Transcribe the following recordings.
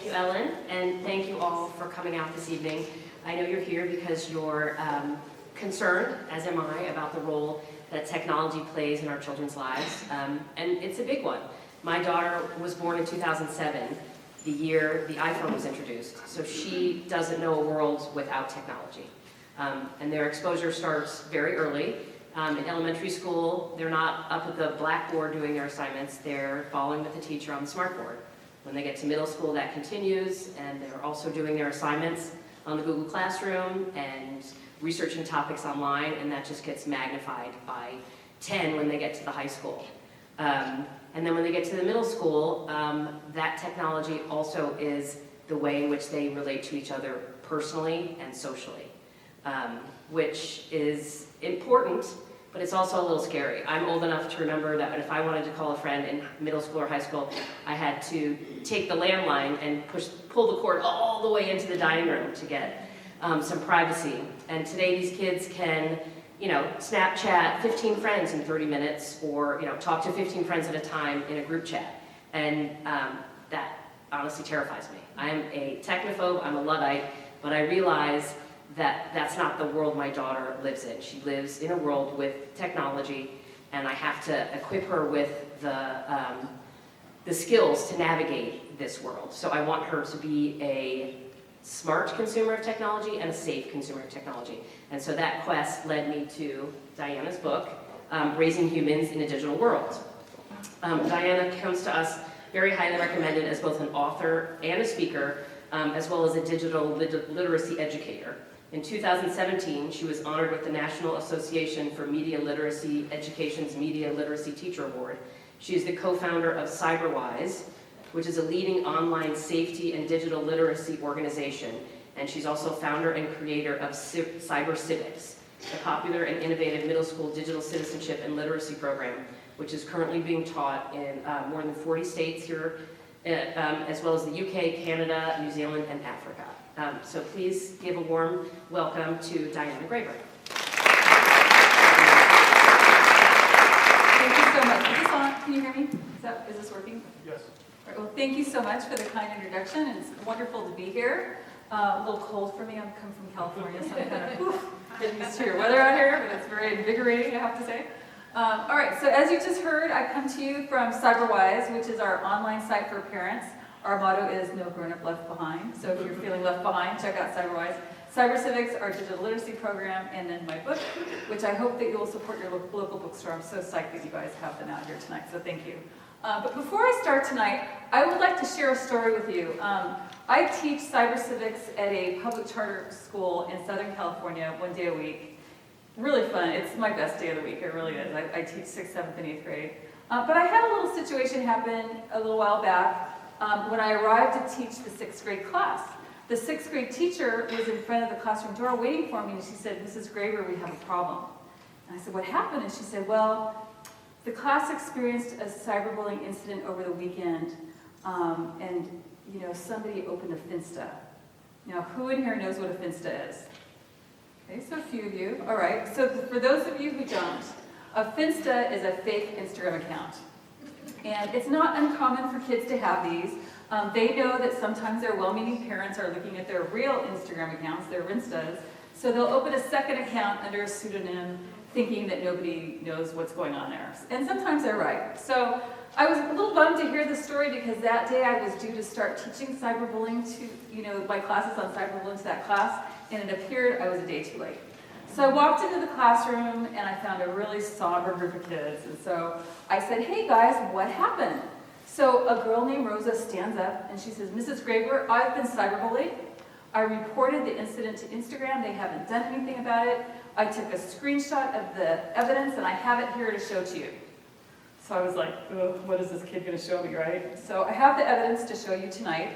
you, Ellen, and thank you all for coming out this evening. I know you're here because you're concerned, as am I, about the role that technology plays in our children's lives, and it's a big one. My daughter was born in 2007, the year the iPhone was introduced, so she doesn't know a world without technology. And their exposure starts very early. In elementary school, they're not up at the blackboard doing their assignments, they're following with the teacher on the smartboard. When they get to middle school, that continues, and they're also doing their assignments on the Google Classroom and researching topics online, and that just gets magnified by 10 when they get to the high school. And then when they get to the middle school, that technology also is the way in which they relate to each other personally and socially, which is important, but it's also a little scary. I'm old enough to remember that if I wanted to call a friend in middle school or high school, I had to take the landline and pull the cord all the way into the dining room to get some privacy. And today these kids can, Snapchat 15 friends in 30 minutes, or talk to 15 friends at a time in a group chat. And that honestly terrifies me. I'm a technophobe, I'm a Luddite, but I realize that that's not the world my daughter lives in. She lives in a world with technology, and I have to equip her with the skills to navigate this world. So I want her to be a smart consumer of technology and a safe consumer of technology. And so that quest led me to Diana's book, Raising Humans in a Digital World. Diana comes to us very highly recommended as both an author and a speaker, as well as a digital literacy educator. In 2017, she was honored with the National Association for Media Literacy Education's Media Literacy Teacher Award. She is the co-founder of CyberWise, which is a leading online safety and digital literacy organization. And she's also founder and creator of Cyber Civics, a popular and innovative middle school digital citizenship and literacy program, which is currently being taught in more than 40 states here, as well as the UK, Canada, New Zealand, and Africa. So please give a warm welcome to Diana Graber. Thank you so much. Is this on? Can you hear me? Is this working? Yes. All right, well, thank you so much for the kind introduction. It's wonderful to be here. A little cold for me. I'm come from California, so I'm kind of getting used to your weather out here, but it's very invigorating, I have to say. All right, so as you just heard, I come to you from CyberWise, which is our online site for parents. Our motto is no grown-up left behind. So if you're feeling left behind, check out CyberWise. Cyber Civics, our digital literacy program, and then my book, which I hope that you will support your local bookstore. I'm so psyched that you guys have them out here tonight, so thank you. But before I start tonight, I would like to share a story with you. I teach Cyber Civics at a public charter school in Southern California 1 day a week. Really fun. It's my best day of the week. It really is. I teach 6th, 7th, and 8th grade. But I had a little situation happen a little while back when I arrived to teach the 6th grade class. The 6th grade teacher was in front of the classroom door waiting for me, and she said, "Mrs. Graber, we have a problem." And I said, "What happened?" And she said, "Well, the class experienced a cyberbullying incident over the weekend, and somebody opened a Finsta." Now, who in here knows what a Finsta is? Okay, so a few of you. All right, so for those of you who don't, a Finsta is a fake Instagram account. And it's not uncommon for kids to have these. They know that sometimes their well-meaning parents are looking at their real Instagram accounts, their Rinstas, so they'll open a second account under a pseudonym thinking that nobody knows what's going on there. And sometimes they're right. So I was a little bummed to hear this story because that day I was due to start teaching cyberbullying to, my classes on cyberbullying to that class, and it appeared I was a day too late. So I walked into the classroom and I found a really somber group of kids. And so I said, "Hey guys, what happened?" So a girl named Rosa stands up and she says, "Mrs. Graber, I've been cyberbullied. I reported the incident to Instagram. They haven't done anything about it. I took a screenshot of the evidence and I have it here to show to you." So I was like, "Ugh, what is this kid going to show me, right?" So I have the evidence to show you tonight.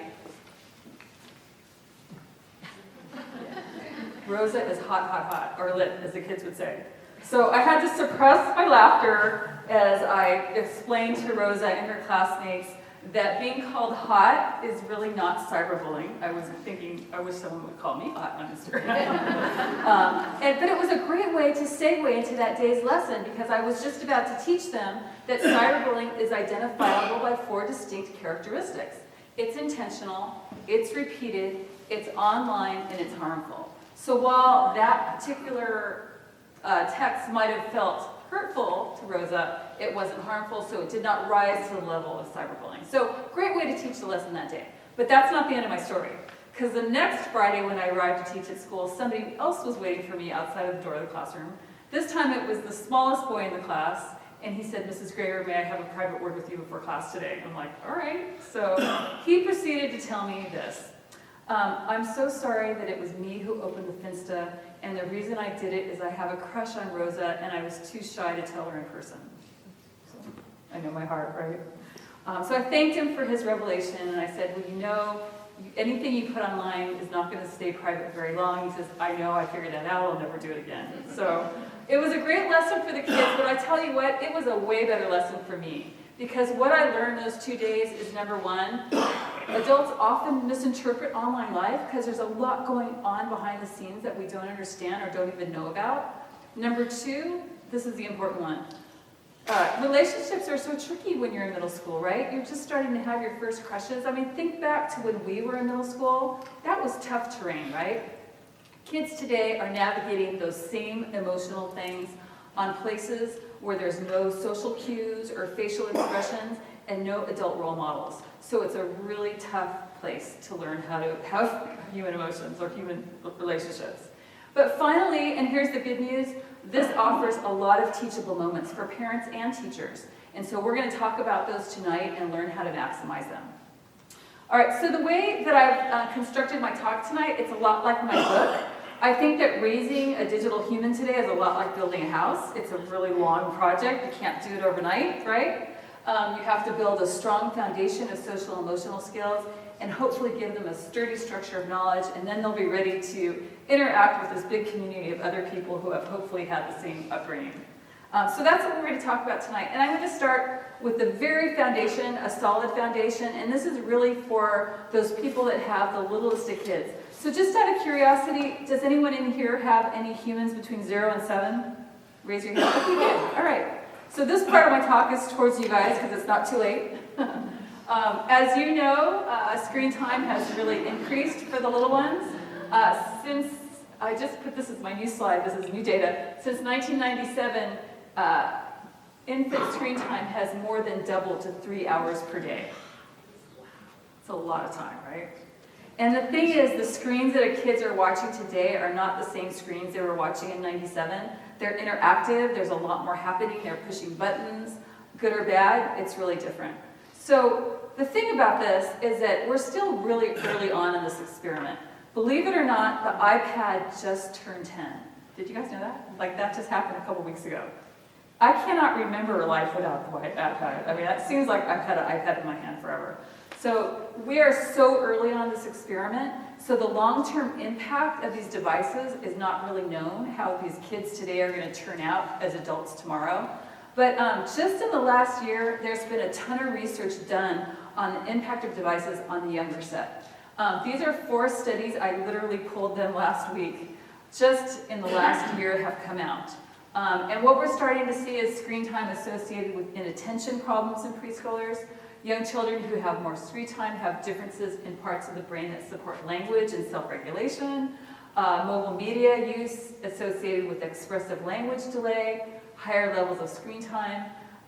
Rosa is hot, hot, hot, or lit, as the kids would say. So I had to suppress my laughter as I explained to Rosa and her classmates that being called hot is really not cyberbullying. I was thinking, I wish someone would call me hot on Instagram. But it was a great way to segue into that day's lesson because I was just about to teach them that cyberbullying is identifiable by 4 distinct characteristics. It's intentional, it's repeated, it's online, and it's harmful. So while that particular text might have felt hurtful to Rosa, it wasn't harmful, so it did not rise to the level of cyberbullying. So great way to teach the lesson that day. But that's not the end of my story. Because the next Friday when I arrived to teach at school, somebody else was waiting for me outside of the door of the classroom. This time it was the smallest boy in the class, and he said, "Mrs. Greer, may I have a private word with you before class today?" I'm like, all right. So he proceeded to tell me this. "I'm so sorry that it was me who opened the Finsta, and the reason I did it is I have a crush on Rosa, and I was too shy to tell her in person." So, I know my heart, right? So I thanked him for his revelation, and I said, "Well, you know, anything you put online is not going to stay private very long." He says, "I know, I figured that out, I'll never do it again." So it was a great lesson for the kids, but I tell you what, it was a way better lesson for me. Because what I learned those 2 days is, number one, adults often misinterpret online life because there's a lot going on behind the scenes that we don't understand or don't even know about. Number two, this is the important one. Relationships are so tricky when you're in middle school, right? You're just starting to have your first crushes. I mean, think back to when we were in middle school. That was tough terrain, right? Kids today are navigating those same emotional things on places where there's no social cues or facial expressions and no adult role models. So it's a really tough place to learn how to have human emotions or human relationships. But finally, and here's the good news, this offers a lot of teachable moments for parents and teachers. And so we're going to talk about those tonight and learn how to maximize them. All right, so the way that I've constructed my talk tonight, it's a lot like my book. I think that raising a digital human today is a lot like building a house. It's a really long project. You can't do it overnight, right? You have to build a strong foundation of social and emotional skills and hopefully give them a sturdy structure of knowledge, and then they'll be ready to interact with this big community of other people who have hopefully had the same upbringing. So that's what we're going to talk about tonight. And I'm going to start with the very foundation, a solid foundation, and this is really for those people that have the littlest of kids. So just out of curiosity, does anyone in here have any humans between 0 and 7? Raise your hand. Okay, good. All right. So this part of my talk is towards you guys because it's not too late. As you know, screen time has really increased for the little ones. Since, I just put this as my new slide, this is new data. Since 1997, infant screen time has more than doubled to 3 hours per day. It's a lot of time, right? And the thing is, the screens that our kids are watching today are not the same screens they were watching in 97. They're interactive, there's a lot more happening, they're pushing buttons, good or bad, it's really different. So the thing about this is that we're still really early on in this experiment. Believe it or not, the iPad just turned 10. Did you guys know that? Like that just happened a couple weeks ago. I cannot remember life without the iPad. I mean, that seems like I've had an iPad in my hand forever. So we are so early on this experiment, so the long-term impact of these devices is not really known, how these kids today are going to turn out as adults tomorrow. But just in the last year, there's been a ton of research done on the impact of devices on the younger set. These are 4 studies, I literally pulled them last week, just in the last year have come out. And what we're starting to see is screen time associated with inattention problems in preschoolers. Young children who have more screen time have differences in parts of the brain that support language and self-regulation. Mobile media use associated with expressive language delay. Higher levels of screen time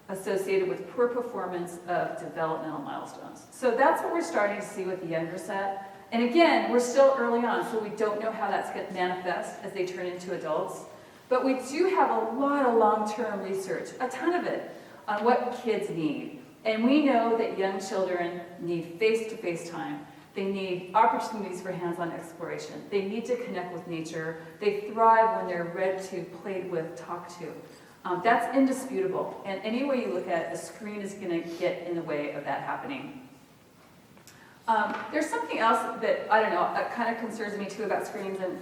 associated with poor performance of developmental milestones. So that's what we're starting to see with the younger set. And again, we're still early on, so we don't know how that's going to manifest as they turn into adults. But we do have a lot of long-term research, a ton of it, on what kids need. And we know that young children need face-to-face time. They need opportunities for hands-on exploration. They need to connect with nature. They thrive when they're read to, played with, talked to. That's indisputable. And any way you look at it, a screen is going to get in the way of that happening. There's something else that, I don't know, kind of concerns me too about screens and,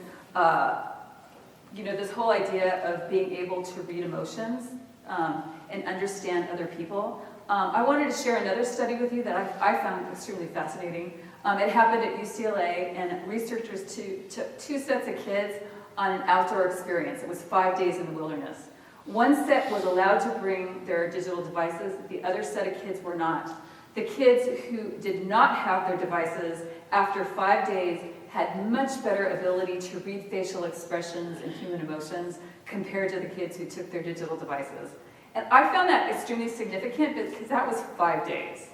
this whole idea of being able to read emotions and understand other people. I wanted to share another study with you that I found extremely fascinating. It happened at UCLA, and researchers took 2 sets of kids on an outdoor experience. It was 5 days in the wilderness. One set was allowed to bring their digital devices. The other set of kids were not. The kids who did not have their devices after 5 days had much better ability to read facial expressions and human emotions compared to the kids who took their digital devices. And I found that extremely significant because that was 5 days.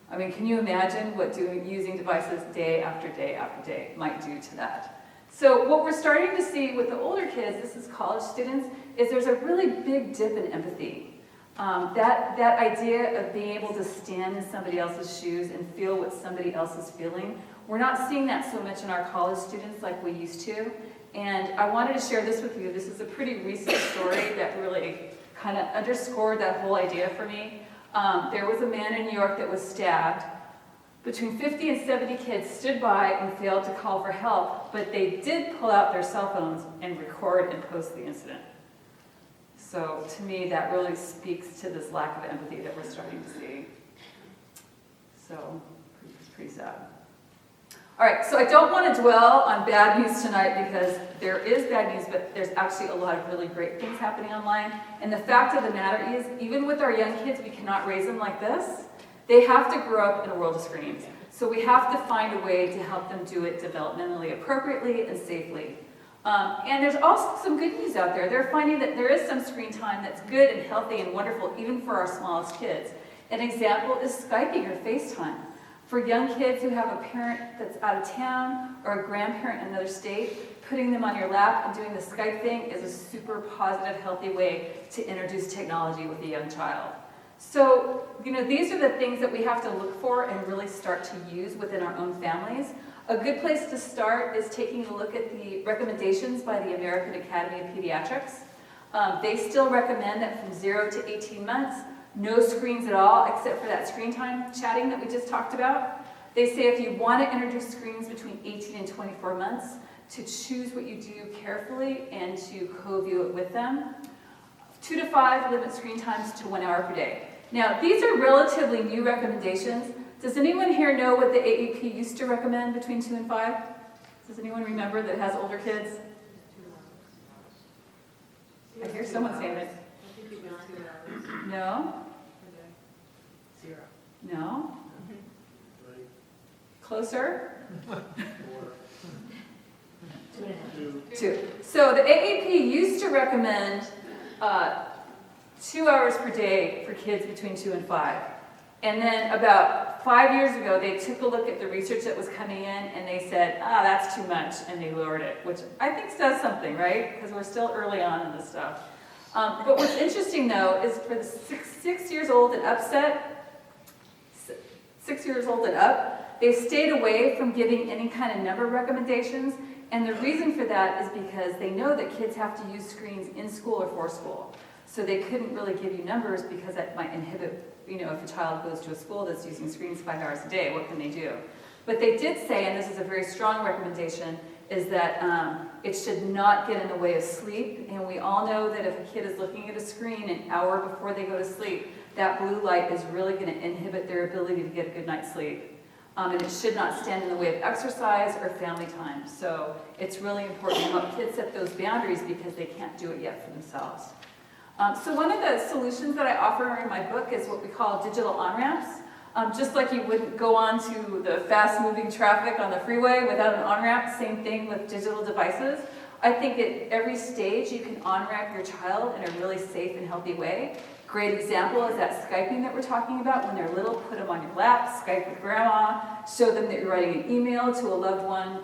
I mean, can you imagine what using devices day after day after day might do to that? So what we're starting to see with the older kids, this is college students, is there's a really big dip in empathy. That idea of being able to stand in somebody else's shoes and feel what somebody else is feeling, we're not seeing that so much in our college students like we used to. And I wanted to share this with you. This is a pretty recent story that really kind of underscored that whole idea for me. There was a man in New York that was stabbed. Between 50 and 70 kids stood by and failed to call for help, but they did pull out their cell phones and record and post the incident. So to me, that really speaks to this lack of empathy that we're starting to see. So it's pretty sad. All right, so I don't want to dwell on bad news tonight because there is bad news, but there's actually a lot of really great things happening online. And the fact of the matter is, even with our young kids, we cannot raise them like this. They have to grow up in a world of screens. So we have to find a way to help them do it developmentally appropriately and safely. And there's also some good news out there. They're finding that there is some screen time that's good and healthy and wonderful, even for our smallest kids. An example is Skyping or FaceTime. For young kids who have a parent that's out of town or a grandparent in another state, putting them on your lap and doing the Skype thing is a super positive, healthy way to introduce technology with a young child. So, these are the things that we have to look for and really start to use within our own families. A good place to start is taking a look at the recommendations by the American Academy of Pediatrics. They still recommend that from 0 to 18 months, no screens at all, except for that screen time chatting that we just talked about. They say if you want to introduce screens between 18 and 24 months, to choose what you do carefully and to co-view it with them. 2 to 5 limit screen times to 1 hour per day. Now, these are relatively new recommendations. Does anyone here know what the AAP used to recommend between 2 and 5? Does anyone remember that has older kids? I hear someone saying it. No? 0. No? Closer? 2. So the AAP used to recommend 2 hours per day for kids between 2 and 5. And then about 5 years ago, they took a look at the research that was coming in and they said, that's too much, and they lowered it, which I think says something, right? Because we're still early on in this stuff. But what's interesting, though, is for the 6 years old and up 6 years old and up, they stayed away from giving any kind of number recommendations. And the reason for that is because they know that kids have to use screens in school or for school. So they couldn't really give you numbers because that might inhibit, if a child goes to a school that's using screens 5 hours a day, what can they do? But they did say, and this is a very strong recommendation, is that it should not get in the way of sleep. And we all know that if a kid is looking at a screen an hour before they go to sleep, that blue light is really going to inhibit their ability to get a good night's sleep. And it should not stand in the way of exercise or family time. So it's really important to help kids set those boundaries because they can't do it yet for themselves. So one of the solutions that I offer in my book is what we call digital on-ramps. Just like you wouldn't go on to the fast-moving traffic on the freeway without an on-ramp, same thing with digital devices. I think at every stage you can on-ramp your child in a really safe and healthy way. Great example is that Skyping that we're talking about. When they're little, put them on your lap, Skype with grandma, show them that you're writing an email to a loved one,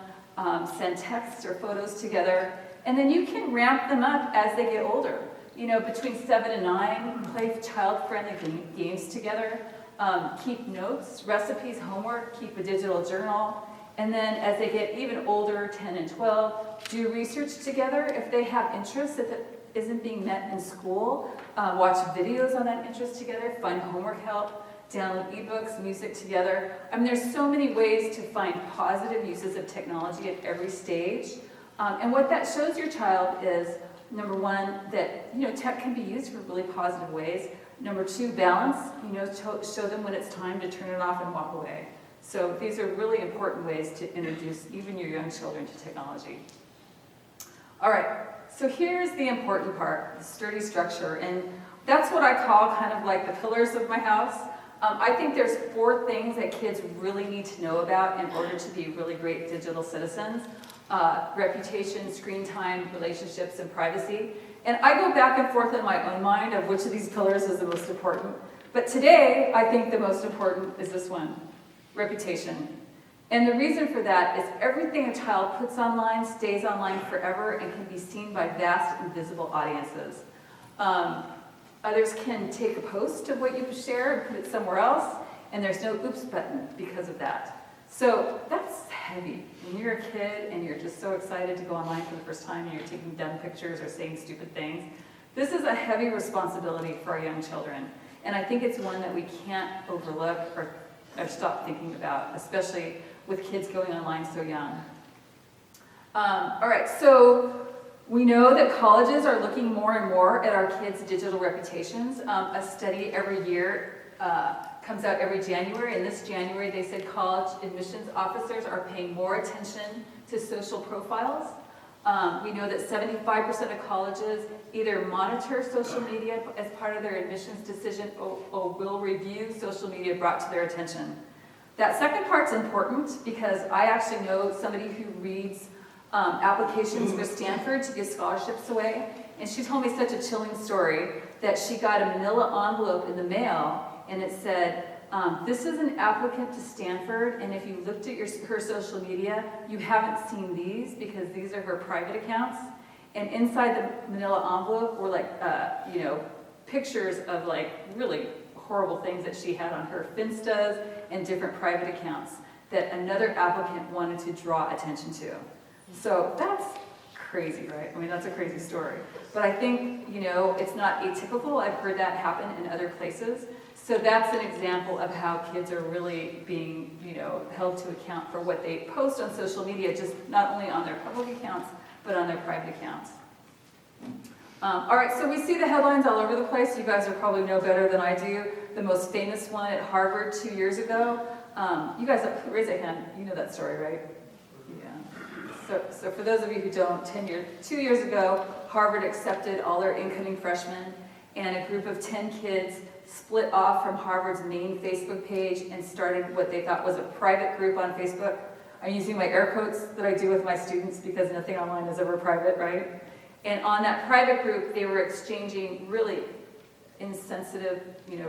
send texts or photos together, and then you can ramp them up as they get older. Between 7 and 9, play child-friendly games together, keep notes, recipes, homework, keep a digital journal, and then as they get even older, 10 and 12, do research together. If they have interests that isn't being met in school, watch videos on that interest together, find homework help, download ebooks, music together. There's so many ways to find positive uses of technology at every stage. And what that shows your child is, number one, that tech can be used for really positive ways. Number two, balance. Show them when it's time to turn it off and walk away. So these are really important ways to introduce even your young children to technology. All right, so here's the important part, the sturdy structure. And that's what I call kind of like the pillars of my house. I think there's 4 things that kids really need to know about in order to be really great digital citizens. Reputation, screen time, relationships, and privacy. And I go back and forth in my own mind of which of these pillars is the most important. But today, I think the most important is this one, reputation. And the reason for that is everything a child puts online stays online forever and can be seen by vast invisible audiences. Others can take a post of what you share and put it somewhere else, and there's no oops button because of that. So that's heavy. When you're a kid and you're just so excited to go online for the first time and you're taking dumb pictures or saying stupid things, this is a heavy responsibility for our young children. And I think it's one that we can't overlook or stop thinking about, especially with kids going online so young. All right, so we know that colleges are looking more and more at our kids' digital reputations. A study every year comes out every January, and this January they said college admissions officers are paying more attention to social profiles. We know that 75% of colleges either monitor social media as part of their admissions decision or will review social media brought to their attention. That second part's important because I actually know somebody who reads applications for Stanford to give scholarships away, and she told me such a chilling story that she got a manila envelope in the mail, and it said, this is an applicant to Stanford, and if you looked at her social media, you haven't seen these because these are her private accounts. And inside the manila envelope were pictures of really horrible things that she had on her Finstas and different private accounts that another applicant wanted to draw attention to. So that's crazy, right? I mean, that's a crazy story. But I think, it's not atypical. I've heard that happen in other places. So that's an example of how kids are really being, held to account for what they post on social media, just not only on their public accounts, but on their private accounts. All right, so we see the headlines all over the place. You guys probably know better than I do. The most famous one at Harvard 2 years ago. You guys, raise a hand. You know that story, right? Yeah. So for those of you who don't, 2 years ago, Harvard accepted all their incoming freshmen, and a group of 10 kids split off from Harvard's main Facebook page and started what they thought was a private group on Facebook. I'm using my air quotes that I do with my students because nothing online is ever private, right? And on that private group, they were exchanging really insensitive,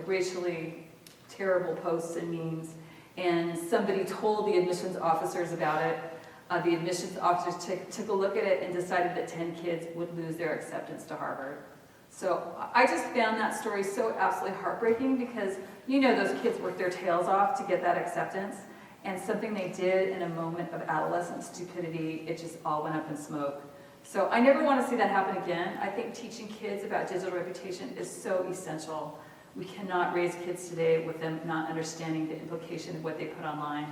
racially terrible posts and memes. And somebody told the admissions officers about it. The admissions officers took a look at it and decided that 10 kids would lose their acceptance to Harvard. So I just found that story so absolutely heartbreaking because those kids worked their tails off to get that acceptance, and something they did in a moment of adolescent stupidity, it just all went up in smoke. So I never want to see that happen again. I think teaching kids about digital reputation is so essential. We cannot raise kids today with them not understanding the implication of what they put online.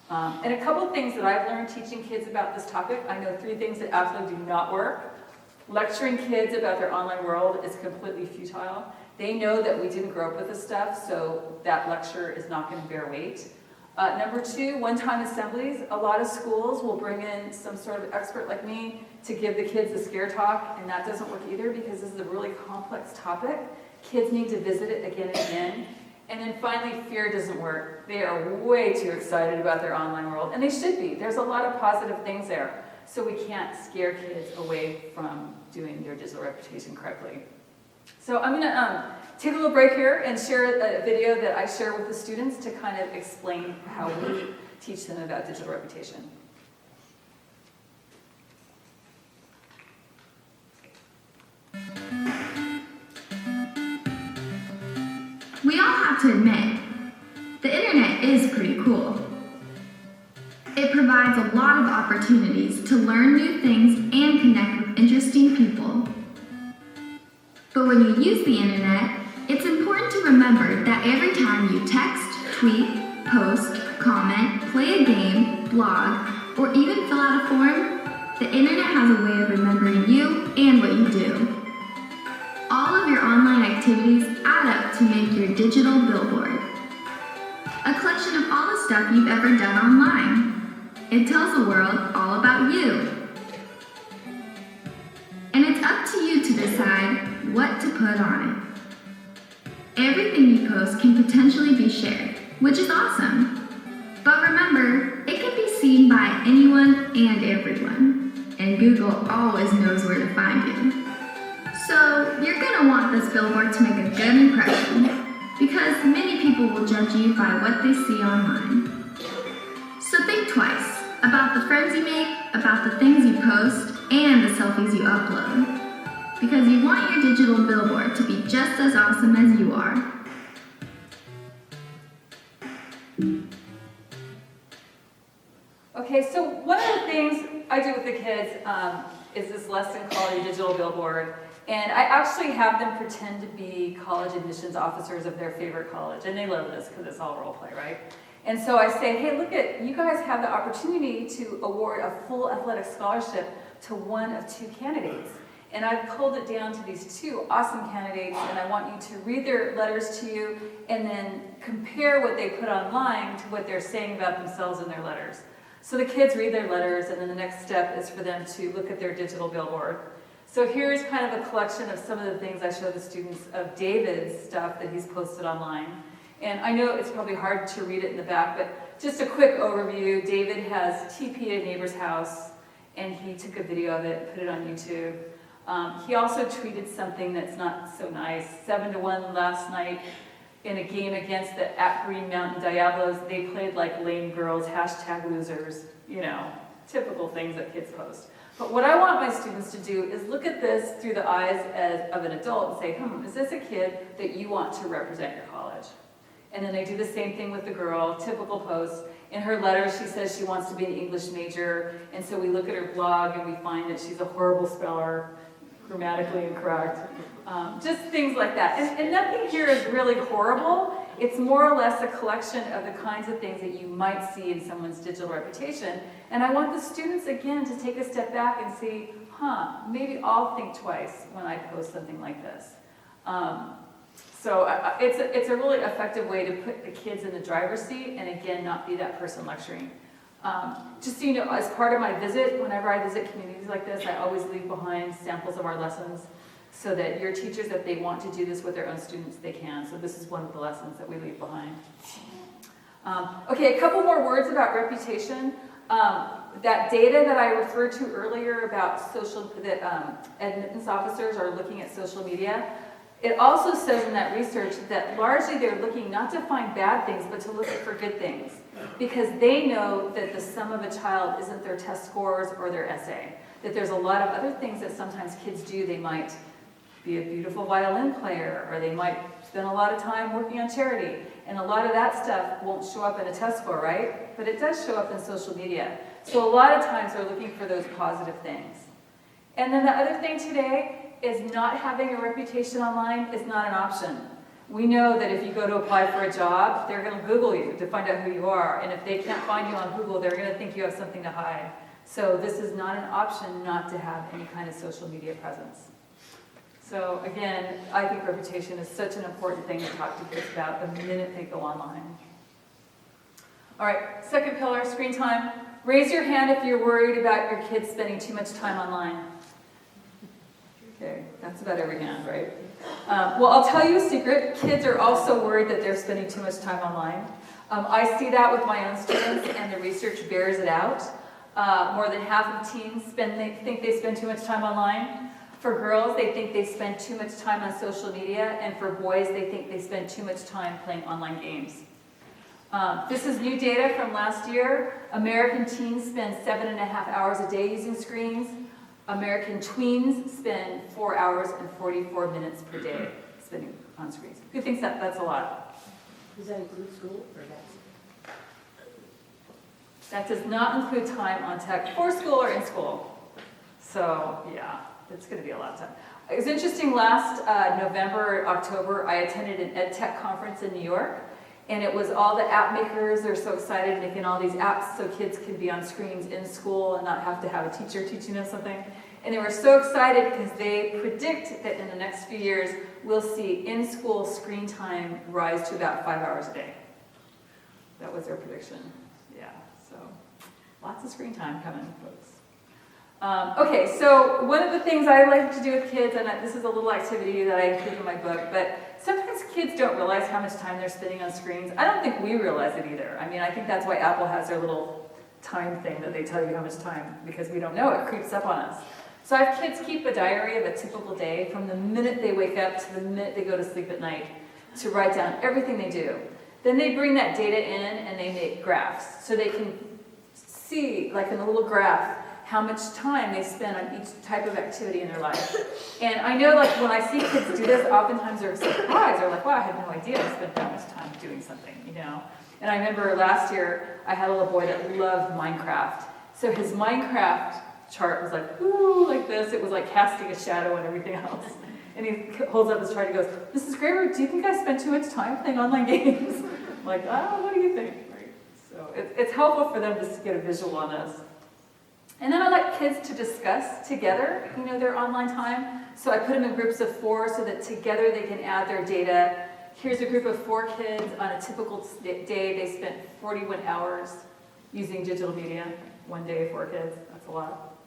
And a couple of things that I've learned teaching kids about this topic, I know 3 things that absolutely do not work. Lecturing kids about their online world is completely futile. They know that we didn't grow up with this stuff, so that lecture is not going to bear weight. Number 2, one-time assemblies. A lot of schools will bring in some sort of expert like me to give the kids the scare talk, and that doesn't work either because this is a really complex topic. Kids need to visit it again and again. And then finally, fear doesn't work. They are way too excited about their online world, and they should be. There's a lot of positive things there. So we can't scare kids away from doing their digital reputation correctly. So I'm going to take a little break here and share a video that I share with the students to kind of explain how we teach them about digital reputation. We all have to admit, the internet is pretty cool. It provides a lot of opportunities to learn new things and connect with interesting people. But when you use the internet, it's important to remember that every time you text, tweet, post, comment, play a game, blog, or even fill out a form, the internet has a way of remembering you and what you do. All of your online activities add up to make your digital billboard. A collection of all the stuff you've ever done online. It tells the world all about you. And it's up to you to decide what to put on it. Everything you post can potentially be shared, which is awesome. But remember, it can be seen by anyone and everyone, and Google always knows where to find you. So you're gonna want this billboard to make a good impression, because many people will judge you by what they see online. So think twice about the friends you make, about the things you post, and the selfies you upload. Because you want your digital billboard to be just as awesome as you are. Okay, so one of the things I do with the kids is this lesson called your digital billboard. And I actually have them pretend to be college admissions officers of their favorite college. And they love this because it's all role play, right? And so I say, hey, look at, you guys have the opportunity to award a full athletic scholarship to one of two candidates. And I've pulled it down to these two awesome candidates, and I want you to read their letters to you and then compare what they put online to what they're saying about themselves in their letters. So the kids read their letters, and then the next step is for them to look at their digital billboard. So here's kind of a collection of some of the things I show the students of David's stuff that he's posted online. And I know it's probably hard to read it in the back, but just a quick overview. David has TP'd a neighbor's house, and he took a video of it and put it on YouTube. He also tweeted something that's not so nice. 7-1 last night in a game against the at Green Mountain Diablos. They played like lame girls, #losers, you know, typical things that kids post. But what I want my students to do is look at this through the eyes of an adult and say, is this a kid that you want to represent your college? And then they do the same thing with the girl, typical post. In her letter, she says she wants to be an English major, and so we look at her blog and we find that she's a horrible speller, grammatically incorrect, just things like that. And nothing here is really horrible. It's more or less a collection of the kinds of things that you might see in someone's digital reputation. And I want the students, again, to take a step back and see, maybe I'll think twice when I post something like this. So it's a really effective way to put the kids in the driver's seat and, again, not be that person lecturing. Just so you know, as part of my visit, whenever I visit communities like this, I always leave behind samples of our lessons so that your teachers, if they want to do this with their own students, they can. So this is one of the lessons that we leave behind. Okay, a couple more words about reputation. That data that I referred to earlier about that admittance officers are looking at social media, it also says in that research that largely they're looking not to find bad things, but to look for good things. Because they know that the sum of a child isn't their test scores or their essay. That there's a lot of other things that sometimes kids do. They might be a beautiful violin player, or they might spend a lot of time working on charity. And a lot of that stuff won't show up in a test score, right? But it does show up in social media. So a lot of times they're looking for those positive things. And then the other thing today is not having a reputation online is not an option. We know that if you go to apply for a job, they're going to Google you to find out who you are. And if they can't find you on Google, they're going to think you have something to hide. So this is not an option not to have any kind of social media presence. So again, I think reputation is such an important thing to talk to kids about the minute they go online. All right, second pillar, screen time. Raise your hand if you're worried about your kids spending too much time online. Okay, that's about every hand, right? Well, I'll tell you a secret. Kids are also worried that they're spending too much time online. I see that with my own students, and the research bears it out. More than half of teens think they spend too much time online. For girls, they think they spend too much time on social media, and for boys, they think they spend too much time playing online games. This is new data from last year. American teens spend 7.5 hours a day using screens. American tweens spend 4 hours and 44 minutes per day spending on screens. Who thinks that's a lot? Does that include school or that's? That does not include time on tech for school or in school. So yeah, it's going to be a lot of time. It was interesting, last November, October, I attended an ed tech conference in New York. And it was all the app makers. They're so excited making all these apps so kids can be on screens in school and not have to have a teacher teaching them something. And they were so excited because they predict that in the next few years, we'll see in-school screen time rise to about 5 hours a day. That was their prediction. Yeah, so lots of screen time coming, folks. Okay, so one of the things I like to do with kids, and this is a little activity that I include in my book, but sometimes kids don't realize how much time they're spending on screens. I don't think we realize it either. I mean, I think that's why Apple has their little time thing that they tell you how much time, because we don't know, it creeps up on us. So I have kids keep a diary of a typical day from the minute they wake up to the minute they go to sleep at night to write down everything they do. Then they bring that data in and they make graphs so they can see, like in a little graph, how much time they spend on each type of activity in their life. And I know, like, when I see kids do this, oftentimes they're surprised. They're like, wow, I had no idea I spent that much time doing something, you know? And I remember last year, I had a little boy that loved Minecraft. So his Minecraft chart was like, ooh, like this. It was like casting a shadow and everything else. And he holds up his chart and goes, Mrs. Graber, do you think I spend too much time playing online games? I'm like, oh, what do you think? Right? So it's helpful for them to get a visual on this. And then I like kids to discuss together, you know, their online time. So I put them in groups of 4 so that together they can add their data. Here's a group of 4 kids. On a typical day, they spent 41 hours using digital media. One day, 4 kids, that's a lot.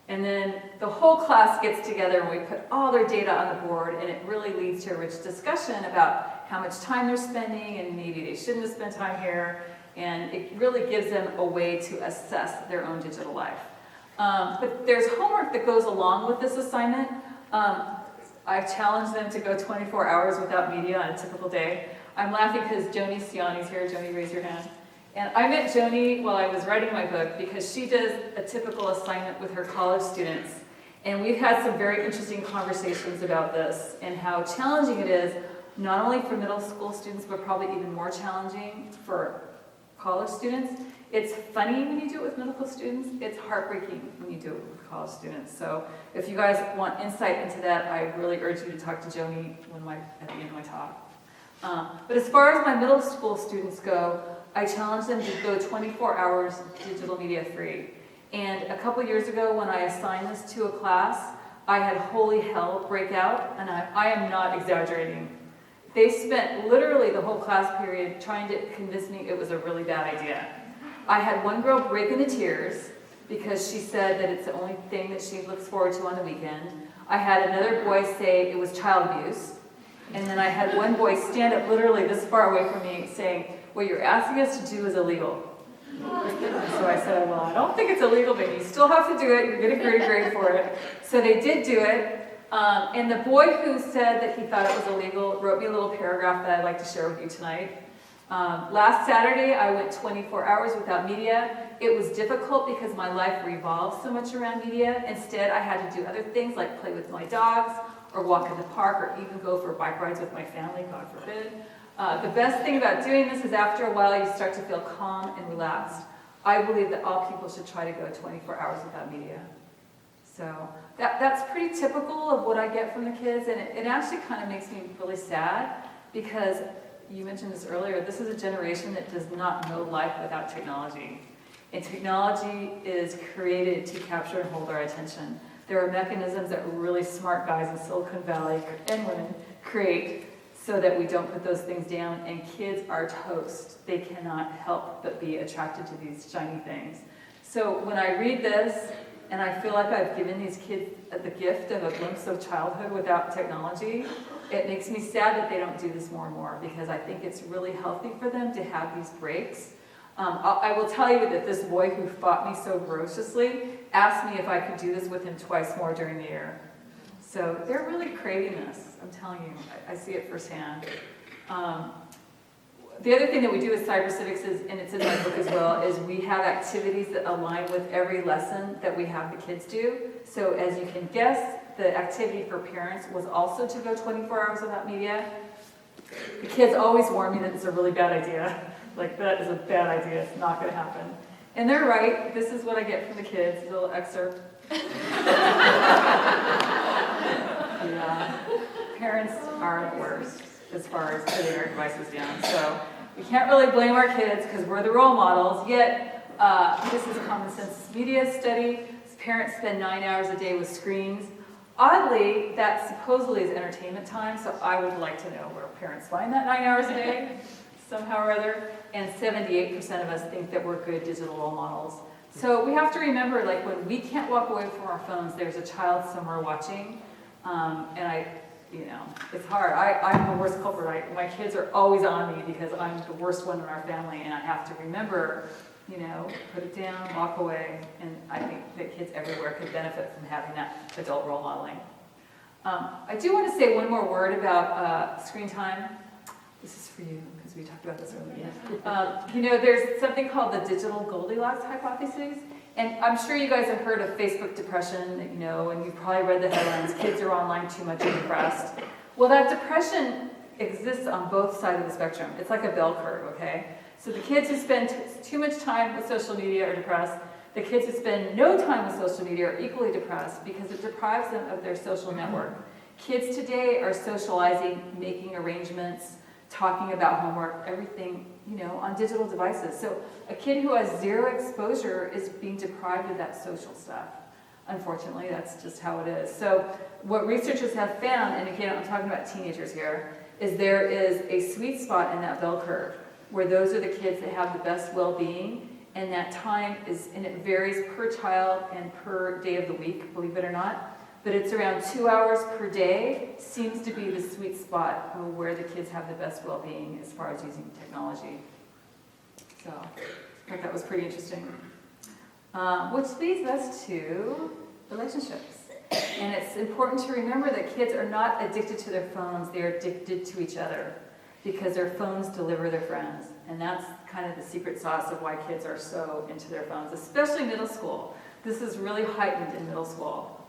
And then the whole class gets together and we put all their data on the board, and it really leads to a rich discussion about how much time they're spending and maybe they shouldn't have spent time here. And it really gives them a way to assess their own digital life. But there's homework that goes along with this assignment. I challenge them to go 24 hours without media on a typical day. I'm laughing because Joni Siani's here. Joni, raise your hand. And I met Joni while I was writing my book because she does a typical assignment with her college students. And we've had some very interesting conversations about this and how challenging it is, not only for middle school students, but probably even more challenging for college students. It's funny when you do it with middle school students. It's heartbreaking when you do it with college students. So if you guys want insight into that, I really urge you to talk to Joni at the end of my talk. But as far as my middle school students go, I challenge them to go 24 hours digital media free. And a couple years ago when I assigned this to a class, I had holy hell break out, and I am not exaggerating. They spent literally the whole class period trying to convince me it was a really bad idea. I had one girl break into tears because she said that it's the only thing that she looks forward to on the weekend. I had another boy say it was child abuse. And then I had one boy stand up literally this far away from me saying, what you're asking us to do is illegal. So I said, well, I don't think it's illegal, but you still have to do it. You're getting a great grade for it. So they did do it. And the boy who said that he thought it was illegal wrote me a little paragraph that I'd like to share with you tonight. Last Saturday, I went 24 hours without media. It was difficult because my life revolves so much around media. Instead, I had to do other things like play with my dogs, or walk in the park, or even go for bike rides with my family, God forbid. The best thing about doing this is after a while, you start to feel calm and relaxed. I believe that all people should try to go 24 hours without media. So that's pretty typical of what I get from the kids, and it actually kind of makes me really sad because you mentioned this earlier, this is a generation that does not know life without technology. And technology is created to capture and hold our attention. There are mechanisms that really smart guys in Silicon Valley and women create so that we don't put those things down, and kids are toast. They cannot help but be attracted to these shiny things. So when I read this, and I feel like I've given these kids the gift of a glimpse of childhood without technology, it makes me sad that they don't do this more and more, because I think it's really healthy for them to have these breaks. I will tell you that this boy who fought me so ferociously asked me if I could do this with him twice more during the year. So they're really craving this, I'm telling you. I see it firsthand. The other thing that we do with Cyber Civics is, and it's in my book as well, is we have activities that align with every lesson that we have the kids do. So as you can guess, the activity for parents was also to go 24 hours without media. The kids always warn me that it's a really bad idea. Like, that is a bad idea, it's not gonna happen. And they're right, this is what I get from the kids, a little excerpt. Yeah, parents are the worst as far as putting our devices down. So we can't really blame our kids because we're the role models, yet this is a Common Sense Media study. Parents spend 9 hours a day with screens. Oddly, that supposedly is entertainment time, so I would like to know where parents find that 9 hours a day, somehow or other. And 78% of us think that we're good digital role models. So we have to remember, like, when we can't walk away from our phones, there's a child somewhere watching. And you know, it's hard. I'm the worst culprit. My kids are always on me because I'm the worst one in our family, and I have to remember, you know, put it down, walk away, and I think that kids everywhere could benefit from having that adult role modeling. I do want to say one more word about screen time. This is for you, because we talked about this earlier. You know, there's something called the digital Goldilocks hypothesis, and I'm sure you guys have heard of Facebook depression, you know, and you've probably read the headlines, kids are online too much and depressed. Well, that depression exists on both sides of the spectrum. It's like a bell curve, okay? So the kids who spend too much time with social media are depressed. The kids who spend no time with social media are equally depressed because it deprives them of their social network. Kids today are socializing, making arrangements, talking about homework, everything, you know, on digital devices. So a kid who has zero exposure is being deprived of that social stuff. Unfortunately, that's just how it is. So what researchers have found, and again, I'm talking about teenagers here, is there is a sweet spot in that bell curve where those are the kids that have the best well-being, and that time is, and it varies per child and per day of the week, believe it or not, but it's around 2 hours per day seems to be the sweet spot of where the kids have the best well-being as far as using technology. So I thought that was pretty interesting. Which leads us to relationships. And it's important to remember that kids are not addicted to their phones, they're addicted to each other because their phones deliver their friends. And that's kind of the secret sauce of why kids are so into their phones, especially middle school. This is really heightened in middle school.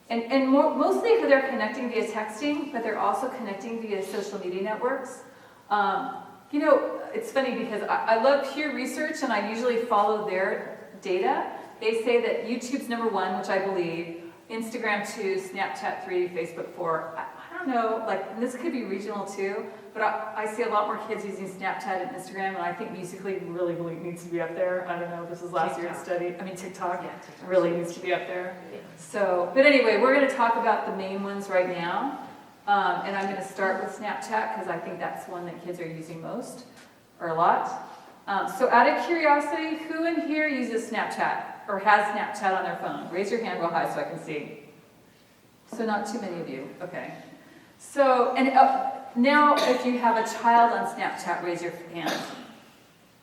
Mostly they're connecting via texting, but they're also connecting via social media networks. You know, it's funny because I love Pew Research and I usually follow their data. They say that YouTube's #1, which I believe, Instagram 2, Snapchat 3, Facebook 4. I don't know, like this could be regional too, but I see a lot more kids using Snapchat and Instagram, and I think Musical.ly really needs to be up there. I don't know, this is last year's study. I mean, TikTok really needs to be up there. So, but anyway, we're going to talk about the main ones right now. And I'm going to start with Snapchat because I think that's one that kids are using most, or a lot. So out of curiosity, who in here uses Snapchat or has Snapchat on their phone? Raise your hand real high so I can see. So not too many of you, okay. So, and now if you have a child on Snapchat, raise your hand.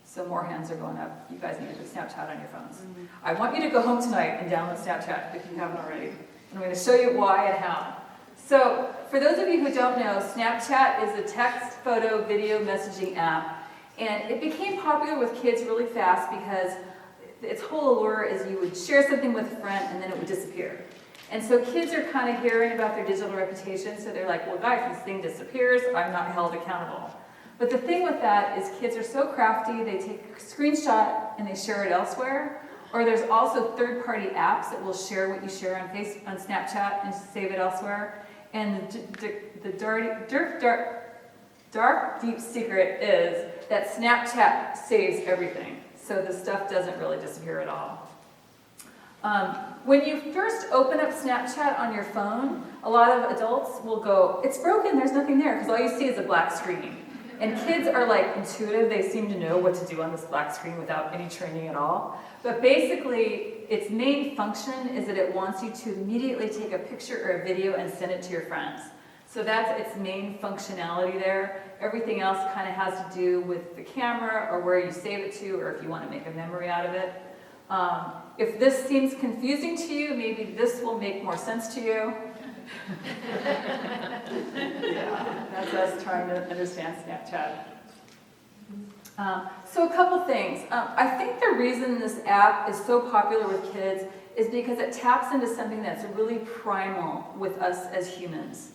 So more hands are going up. You guys need to do Snapchat on your phones. I want you to go home tonight and download Snapchat if you haven't already. I'm going to show you why and how. So for those of you who don't know, Snapchat is a text, photo, video messaging app. And it became popular with kids really fast because its whole allure is you would share something with a friend and then it would disappear. And so kids are kind of hearing about their digital reputation, so they're like, well guys, this thing disappears, I'm not held accountable. But the thing with that is kids are so crafty, they take a screenshot and they share it elsewhere. Or there's also third-party apps that will share what you share on Snapchat and save it elsewhere. And the dark, deep secret is that Snapchat saves everything. So the stuff doesn't really disappear at all. When you first open up Snapchat on your phone, a lot of adults will go, it's broken, there's nothing there, because all you see is a black screen. And kids are like intuitive, they seem to know what to do on this black screen without any training at all. But basically, its main function is that it wants you to immediately take a picture or a video and send it to your friends. So that's its main functionality there. Everything else kind of has to do with the camera or where you save it to, or if you want to make a memory out of it. If this seems confusing to you, maybe this will make more sense to you. Yeah, that's us trying to understand Snapchat. So a couple things. I think the reason this app is so popular with kids is because it taps into something that's really primal with us as humans.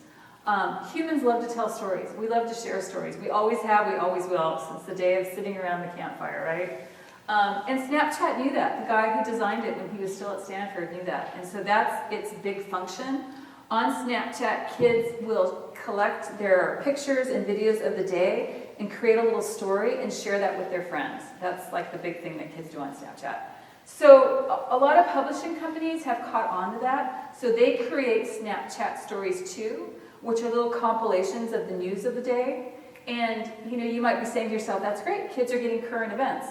Humans love to tell stories. We love to share stories. We always have, we always will, since the day of sitting around the campfire, right? And Snapchat knew that. The guy who designed it when he was still at Stanford knew that. And so that's its big function. On Snapchat, kids will collect their pictures and videos of the day and create a little story and share that with their friends. That's like the big thing that kids do on Snapchat. So a lot of publishing companies have caught on to that. So they create Snapchat stories too, which are little compilations of the news of the day. And you might be saying to yourself, that's great, kids are getting current events.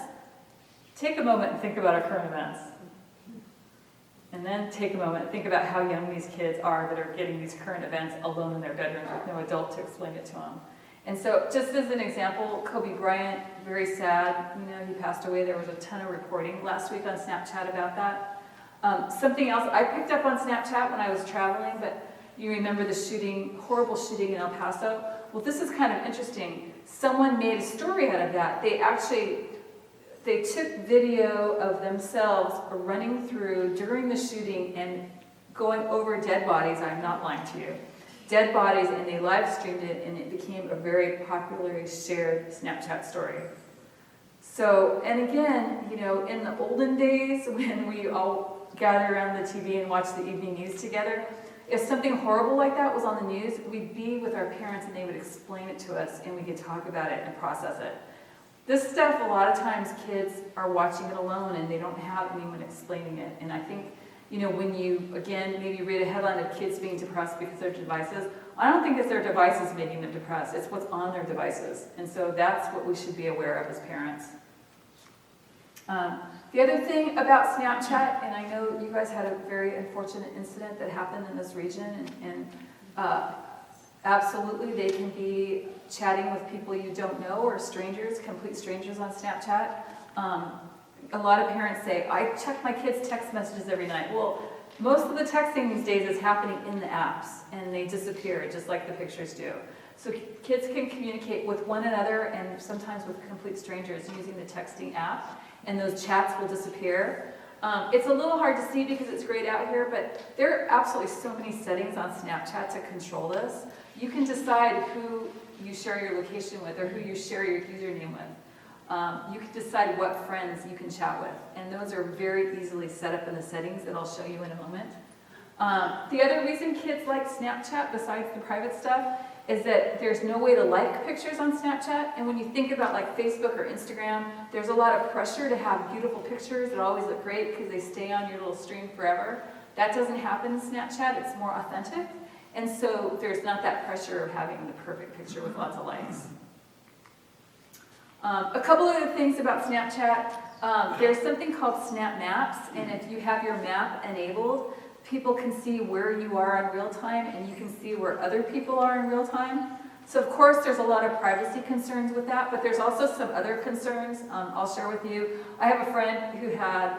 Take a moment and think about our current events. And then take a moment and think about how young these kids are that are getting these current events alone in their bedrooms with no adult to explain it to them. And so just as an example, Kobe Bryant, very sad, he passed away. There was a ton of reporting last week on Snapchat about that. Something else I picked up on Snapchat when I was traveling, but you remember the shooting, horrible shooting in El Paso? Well, this is kind of interesting. Someone made a story out of that. They took video of themselves running through during the shooting and going over dead bodies. I'm not lying to you. Dead bodies, and they live streamed it, and it became a very popularly shared Snapchat story. So, and again, in the olden days when we all gathered around the TV and watched the evening news together, if something horrible like that was on the news, we'd be with our parents and they would explain it to us and we could talk about it and process it. This stuff, a lot of times kids are watching it alone and they don't have anyone explaining it. And I think, when you, again, maybe read a headline of kids being depressed because of their devices, I don't think it's their devices making them depressed. It's what's on their devices. And so that's what we should be aware of as parents. The other thing about Snapchat, and I know you guys had a very unfortunate incident that happened in this region, and absolutely they can be chatting with people you don't know or strangers, complete strangers on Snapchat. A lot of parents say, I check my kids' text messages every night. Well, most of the texting these days is happening in the apps, and they disappear just like the pictures do. So kids can communicate with one another and sometimes with complete strangers using the texting app, and those chats will disappear. It's a little hard to see because it's grayed out here, but there are absolutely so many settings on Snapchat to control this. You can decide who you share your location with or who you share your username with. You can decide what friends you can chat with, and those are very easily set up in the settings that I'll show you in a moment. The other reason kids like Snapchat, besides the private stuff, is that there's no way to like pictures on Snapchat, and when you think about like Facebook or Instagram, there's a lot of pressure to have beautiful pictures that always look great because they stay on your little stream forever. That doesn't happen in Snapchat, it's more authentic, and so there's not that pressure of having the perfect picture with lots of likes. A couple other things about Snapchat. There's something called Snap Maps, and if you have your map enabled, people can see where you are in real time, and you can see where other people are in real time. So of course there's a lot of privacy concerns with that, but there's also some other concerns I'll share with you. I have a friend who had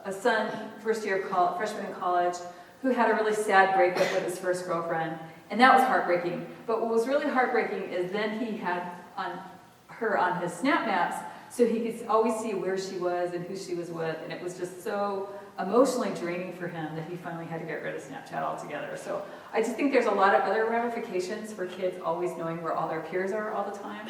a son, first year of college, freshman in college, who had a really sad breakup with his first girlfriend, and that was heartbreaking. But what was really heartbreaking is then he had her on his Snap Maps, so he could always see where she was and who she was with, and it was just so emotionally draining for him that he finally had to get rid of Snapchat altogether. So I just think there's a lot of other ramifications for kids always knowing where all their peers are all the time.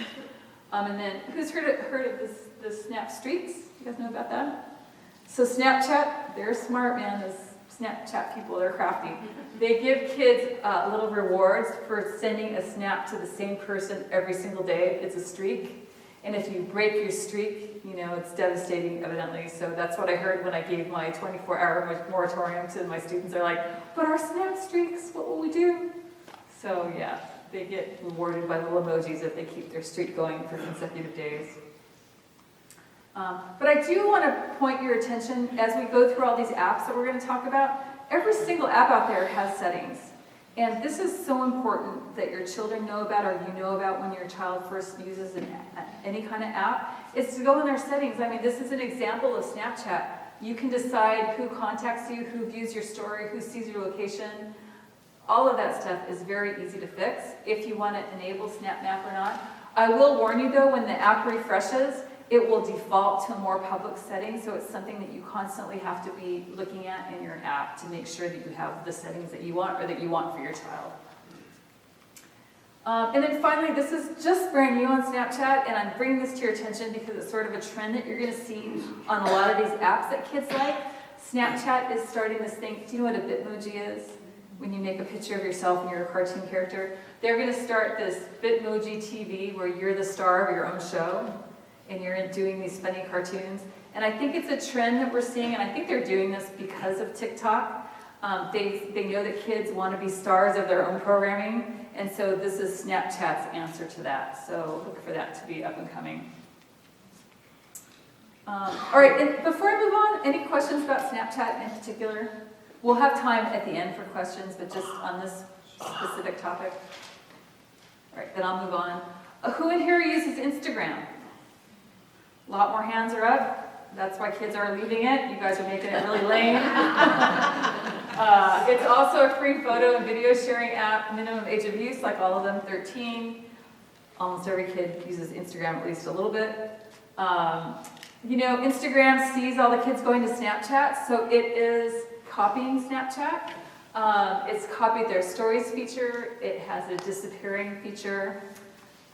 And then, who's heard of the Snap Streaks? You guys know about that? So Snapchat, they're smart, man. Those Snapchat people, they're crafty. They give kids little rewards for sending a snap to the same person every single day. It's a streak. And if you break your streak, it's devastating, evidently. So that's what I heard when I gave my 24-hour moratorium to my students. They're like, but our Snap streaks, what will we do? So yeah, they get rewarded by little emojis if they keep their streak going for consecutive days. But I do want to point your attention, as we go through all these apps that we're going to talk about, every single app out there has settings. And this is so important that your children know about, or you know about when your child first uses any kind of app, is to go in their settings. I mean, this is an example of Snapchat. You can decide who contacts you, who views your story, who sees your location. All of that stuff is very easy to fix if you want to enable Snap Map or not. I will warn you though, when the app refreshes, it will default to a more public setting, so it's something that you constantly have to be looking at in your app to make sure that you have the settings that you want or that you want for your child. And then finally, this is just brand new on Snapchat, and I'm bringing this to your attention because it's sort of a trend that you're going to see on a lot of these apps that kids like. Snapchat is starting this thing. Do you know what a Bitmoji is? When you make a picture of yourself and you're a cartoon character. They're going to start this Bitmoji TV where you're the star of your own show, and you're doing these funny cartoons. And I think it's a trend that we're seeing, and I think they're doing this because of TikTok. They know that kids want to be stars of their own programming, and so this is Snapchat's answer to that. So look for that to be up and coming. All right, and before I move on, any questions about Snapchat in particular? We'll have time at the end for questions, but just on this specific topic. All right, then I'll move on. Who in here uses Instagram? A lot more hands are up. That's why kids are leaving it. You guys are making it really lame. It's also a free photo and video sharing app, minimum age of use, like all of them, 13. Almost every kid uses Instagram at least a little bit. You know, Instagram sees all the kids going to Snapchat, so it is copying Snapchat. It's copied their stories feature. It has a disappearing feature.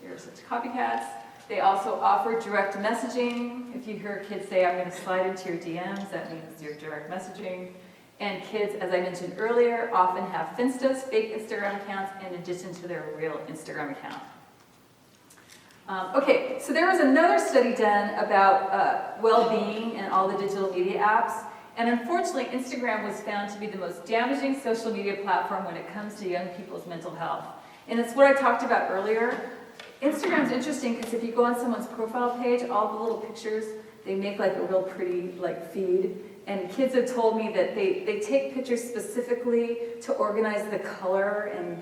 Here's such copycats. They also offer direct messaging. If you hear kids say, I'm going to slide into your DMs, that means your direct messaging. And kids, as I mentioned earlier, often have Finstas, fake Instagram accounts, in addition to their real Instagram account. Okay, so there was another study done about well-being and all the digital media apps. And unfortunately, Instagram was found to be the most damaging social media platform when it comes to young people's mental health. And it's what I talked about earlier. Instagram's interesting because if you go on someone's profile page, all the little pictures, they make like a real pretty like feed. And kids have told me that they take pictures specifically to organize the color and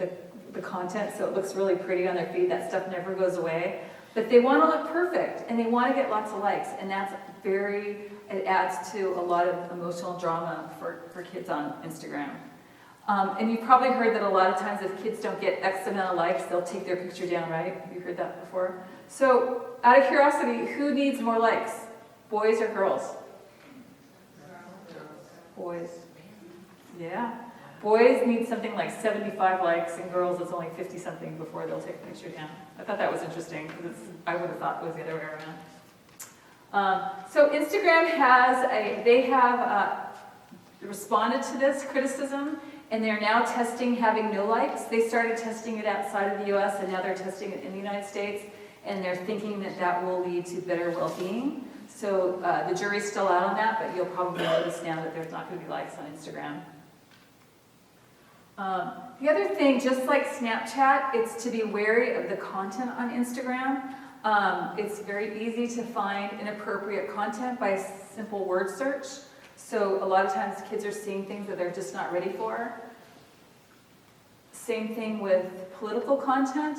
the content so it looks really pretty on their feed. That stuff never goes away. But they want to look perfect and they want to get lots of likes. And that's it adds to a lot of emotional drama for kids on Instagram. And you've probably heard that a lot of times if kids don't get X amount of likes, they'll take their picture down, right? Have you heard that before? So out of curiosity, who needs more likes? Boys or girls? Boys. Yeah. Boys need something like 75 likes, and girls it's only 50 something before they'll take the picture down. I thought that was interesting because I would have thought it was the other way around. So Instagram they have responded to this criticism, and they're now testing having no likes. They started testing it outside of the US, and now they're testing it in the United States, and they're thinking that will lead to better well-being. So the jury's still out on that, but you'll probably notice now that there's not going to be likes on Instagram. The other thing, just like Snapchat, it's to be wary of the content on Instagram. It's very easy to find inappropriate content by a simple word search. So a lot of times kids are seeing things that they're just not ready for. Same thing with political content.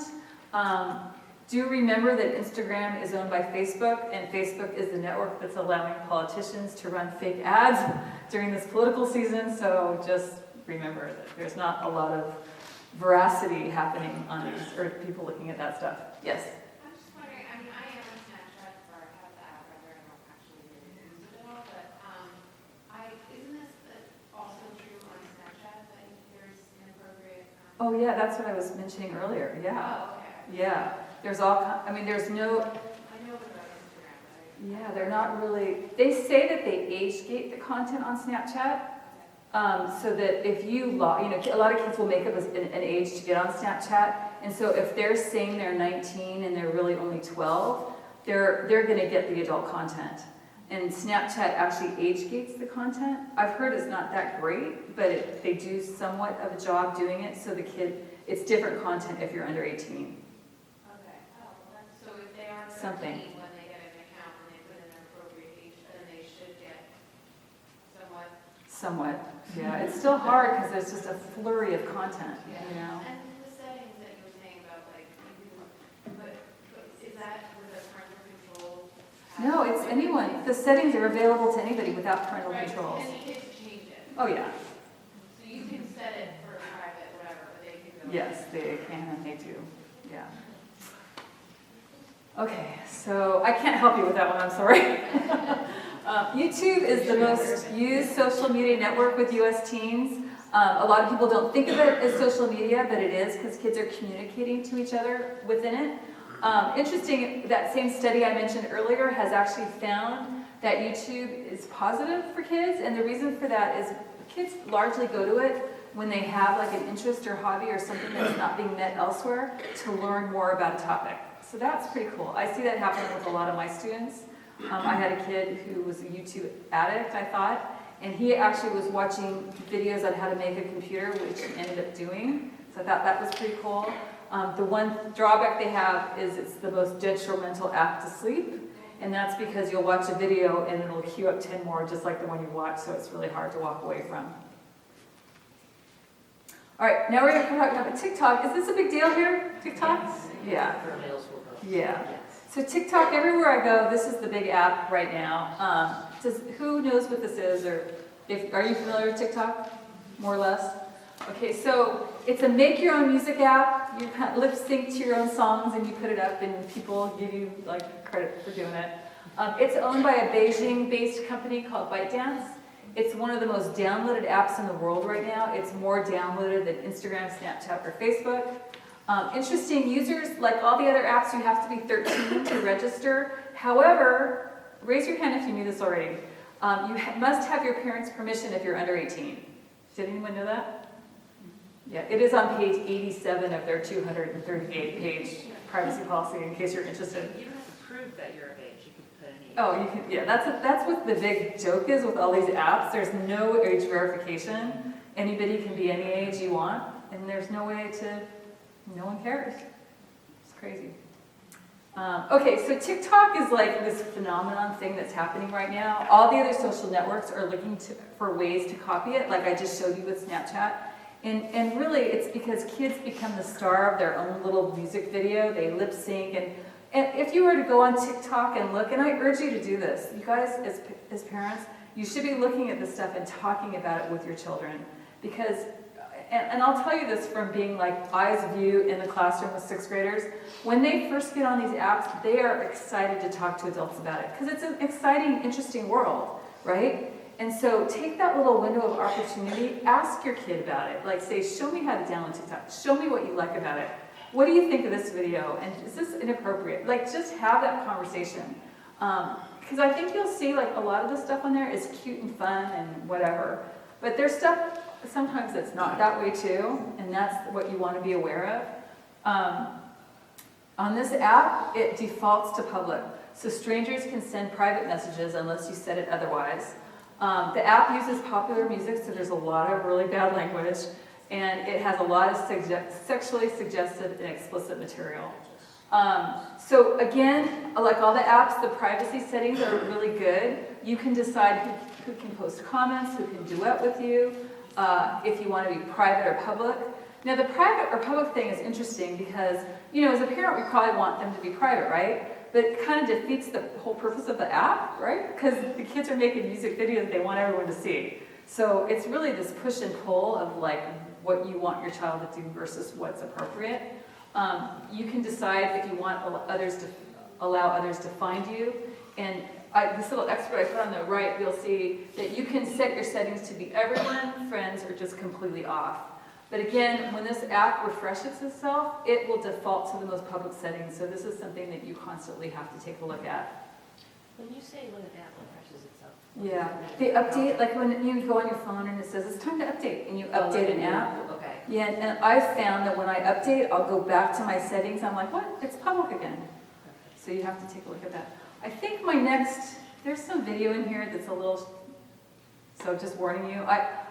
Do remember that Instagram is owned by Facebook, and Facebook is the network that's allowing politicians to run fake ads during this political season, so just remember that there's not a lot of veracity happening on these, or people looking at that stuff. Yes? I'm just wondering, I mean, I am on Snapchat, or I have the app, rather, I don't actually really use it at all, but isn't this also true on Snapchat, that there's inappropriate? Oh yeah, that's what I was mentioning earlier, yeah. Oh, okay. Yeah, there's all, there's no, I know about Instagram, but yeah, they're not really, they say that they age gate the content on Snapchat, so that if you a lot of kids will make up an age to get on Snapchat, and so if they're saying they're 19 and they're really only 12, they're going to get the adult content. And Snapchat actually age gates the content. I've heard it's not that great, but they do somewhat of a job doing it, so it's different content if you're under 18. okay. Oh, well, so if they are 13, Something. when they get an account, and they put in an appropriate age, then they should get Somewhat, yeah. It's still hard because there's just a flurry of content, you know. And the settings that you were saying about, like, but is that with a parental control? No, it's anyone. The settings are available to anybody without parental Right, controls. and you can change it. Oh, yeah. So you can set it for private, whatever, but they can go. Yes, they can and they do, yeah. Okay, so I can't help you with that one, I'm sorry. YouTube is the most used social media network with US teens. A lot of people don't think of it as social media, but it is because kids are communicating to each other within it. Interesting, that same study I mentioned earlier has actually found that YouTube is positive for kids, and the reason for that is kids largely go to it when they have like an interest or hobby or something that's not being met elsewhere to learn more about a topic. So that's pretty cool. I see that happening with a lot of my students. I had a kid who was a YouTube addict, I thought, and he actually was watching videos on how to make a computer, which he ended up doing. So I thought that was pretty cool. The one drawback they have is it's the most detrimental app to sleep. And that's because you'll watch a video and it'll queue up 10 more just like the one you watched, so it's really hard to walk away from. All right, now we're going to talk about TikTok. Is this a big deal here, TikTok? Yeah. For middle school girls. Yeah. Yes. So TikTok, everywhere I go, this is the big app right now. Who knows what this is, or are you familiar with TikTok, more or less? Okay, so it's a make your own music app. You kind of lip sync to your own songs and you put it up, and people give you like credit for doing it. It's owned by a Beijing-based company called ByteDance. It's one of the most downloaded apps in the world right now. It's more downloaded than Instagram, Snapchat, or Facebook. Interesting, users, like all the other apps, you have to be 13 to register. However, raise your hand if you knew this already. Must have your parents' permission if you're under 18. Did anyone know that? Yeah, it is on page 87 of their 238-page privacy policy, in case you're interested. You don't have to prove that you're of age, you can put any. Oh, you can, yeah, that's what the big joke is with all these apps. There's no age verification. Anybody can be any age you want, and there's no way to, no one cares. It's crazy. Okay, so TikTok is like this phenomenon thing that's happening right now. All the other social networks are looking for ways to copy it, like I just showed you with Snapchat. And really, it's because kids become the star of their own little music video. They lip sync. And if you were to go on TikTok and look, and I urge you to do this, you guys, as parents, you should be looking at this stuff and talking about it with your children. Because, and I'll tell you this from being like eyes view in the classroom with 6th graders, when they first get on these apps, they are excited to talk to adults about it. Because it's an exciting, interesting world, right? And so take that little window of opportunity, ask your kid about it. Like say, show me how to download TikTok. Show me what you like about it. What do you think of this video? And is this inappropriate? Like just have that conversation. Because I think you'll see like a lot of the stuff on there is cute and fun and whatever. But there's stuff sometimes that's not that way too. And that's what you want to be aware of. On this app, it defaults to public. So strangers can send private messages unless you set it otherwise. The app uses popular music, so there's a lot of really bad language, and it has a lot of sexually suggestive and explicit material. So again, like all the apps, the privacy settings are really good. You can decide who can post comments, who can duet with you, if you want to be private or public. Now the private or public thing is interesting because, you know, as a parent, we probably want them to be private, right? But it kind of defeats the whole purpose of the app, right? Because the kids are making music videos they want everyone to see. So it's really this push and pull of like what you want your child to do versus what's appropriate. You can decide if you want allow others to find you. And this little expert I put on the right, you'll see that you can set your settings to be everyone, friends, or just completely off. But again, when this app refreshes itself, it will default to the most public settings. So this is something that you constantly have to take a look at. When you say when the app refreshes itself. Yeah, they update, like when you go on your phone and it says it's time to update, and you update an app. Okay. Yeah, and I've found that when I update, I'll go back to my settings. I'm like, what? It's public again. So you have to take a look at that. I think there's some video in here that's a little, so just warning you.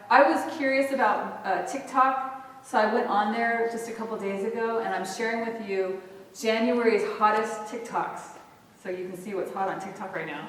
I was curious about TikTok, so I went on there just a couple days ago, and I'm sharing with you January's hottest TikToks, so you can see what's hot on TikTok right now.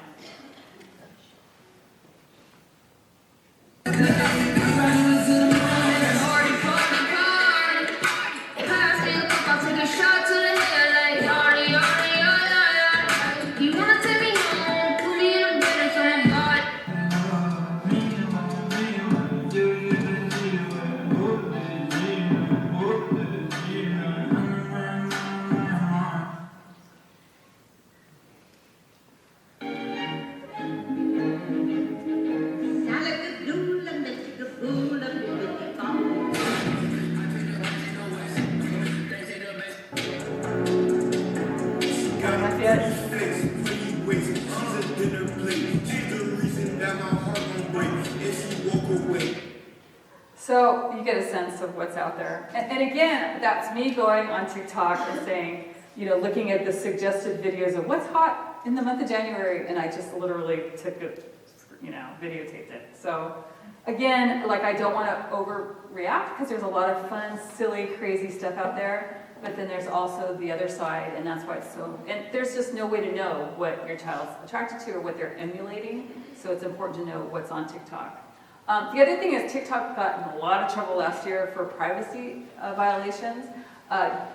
So you get a sense of what's out there. And again, that's me going on TikTok and saying, you know, looking at the suggested videos of what's hot in the month of January, and I just literally took it, you know, videotaped it. So again, like I don't want to overreact because there's a lot of fun, silly, crazy stuff out there. but then there's also the other side, and that's why it's so, and there's just no way to know what your child's attracted to or what they're emulating, so it's important to know what's on TikTok. The other thing is TikTok got in a lot of trouble last year for privacy violations,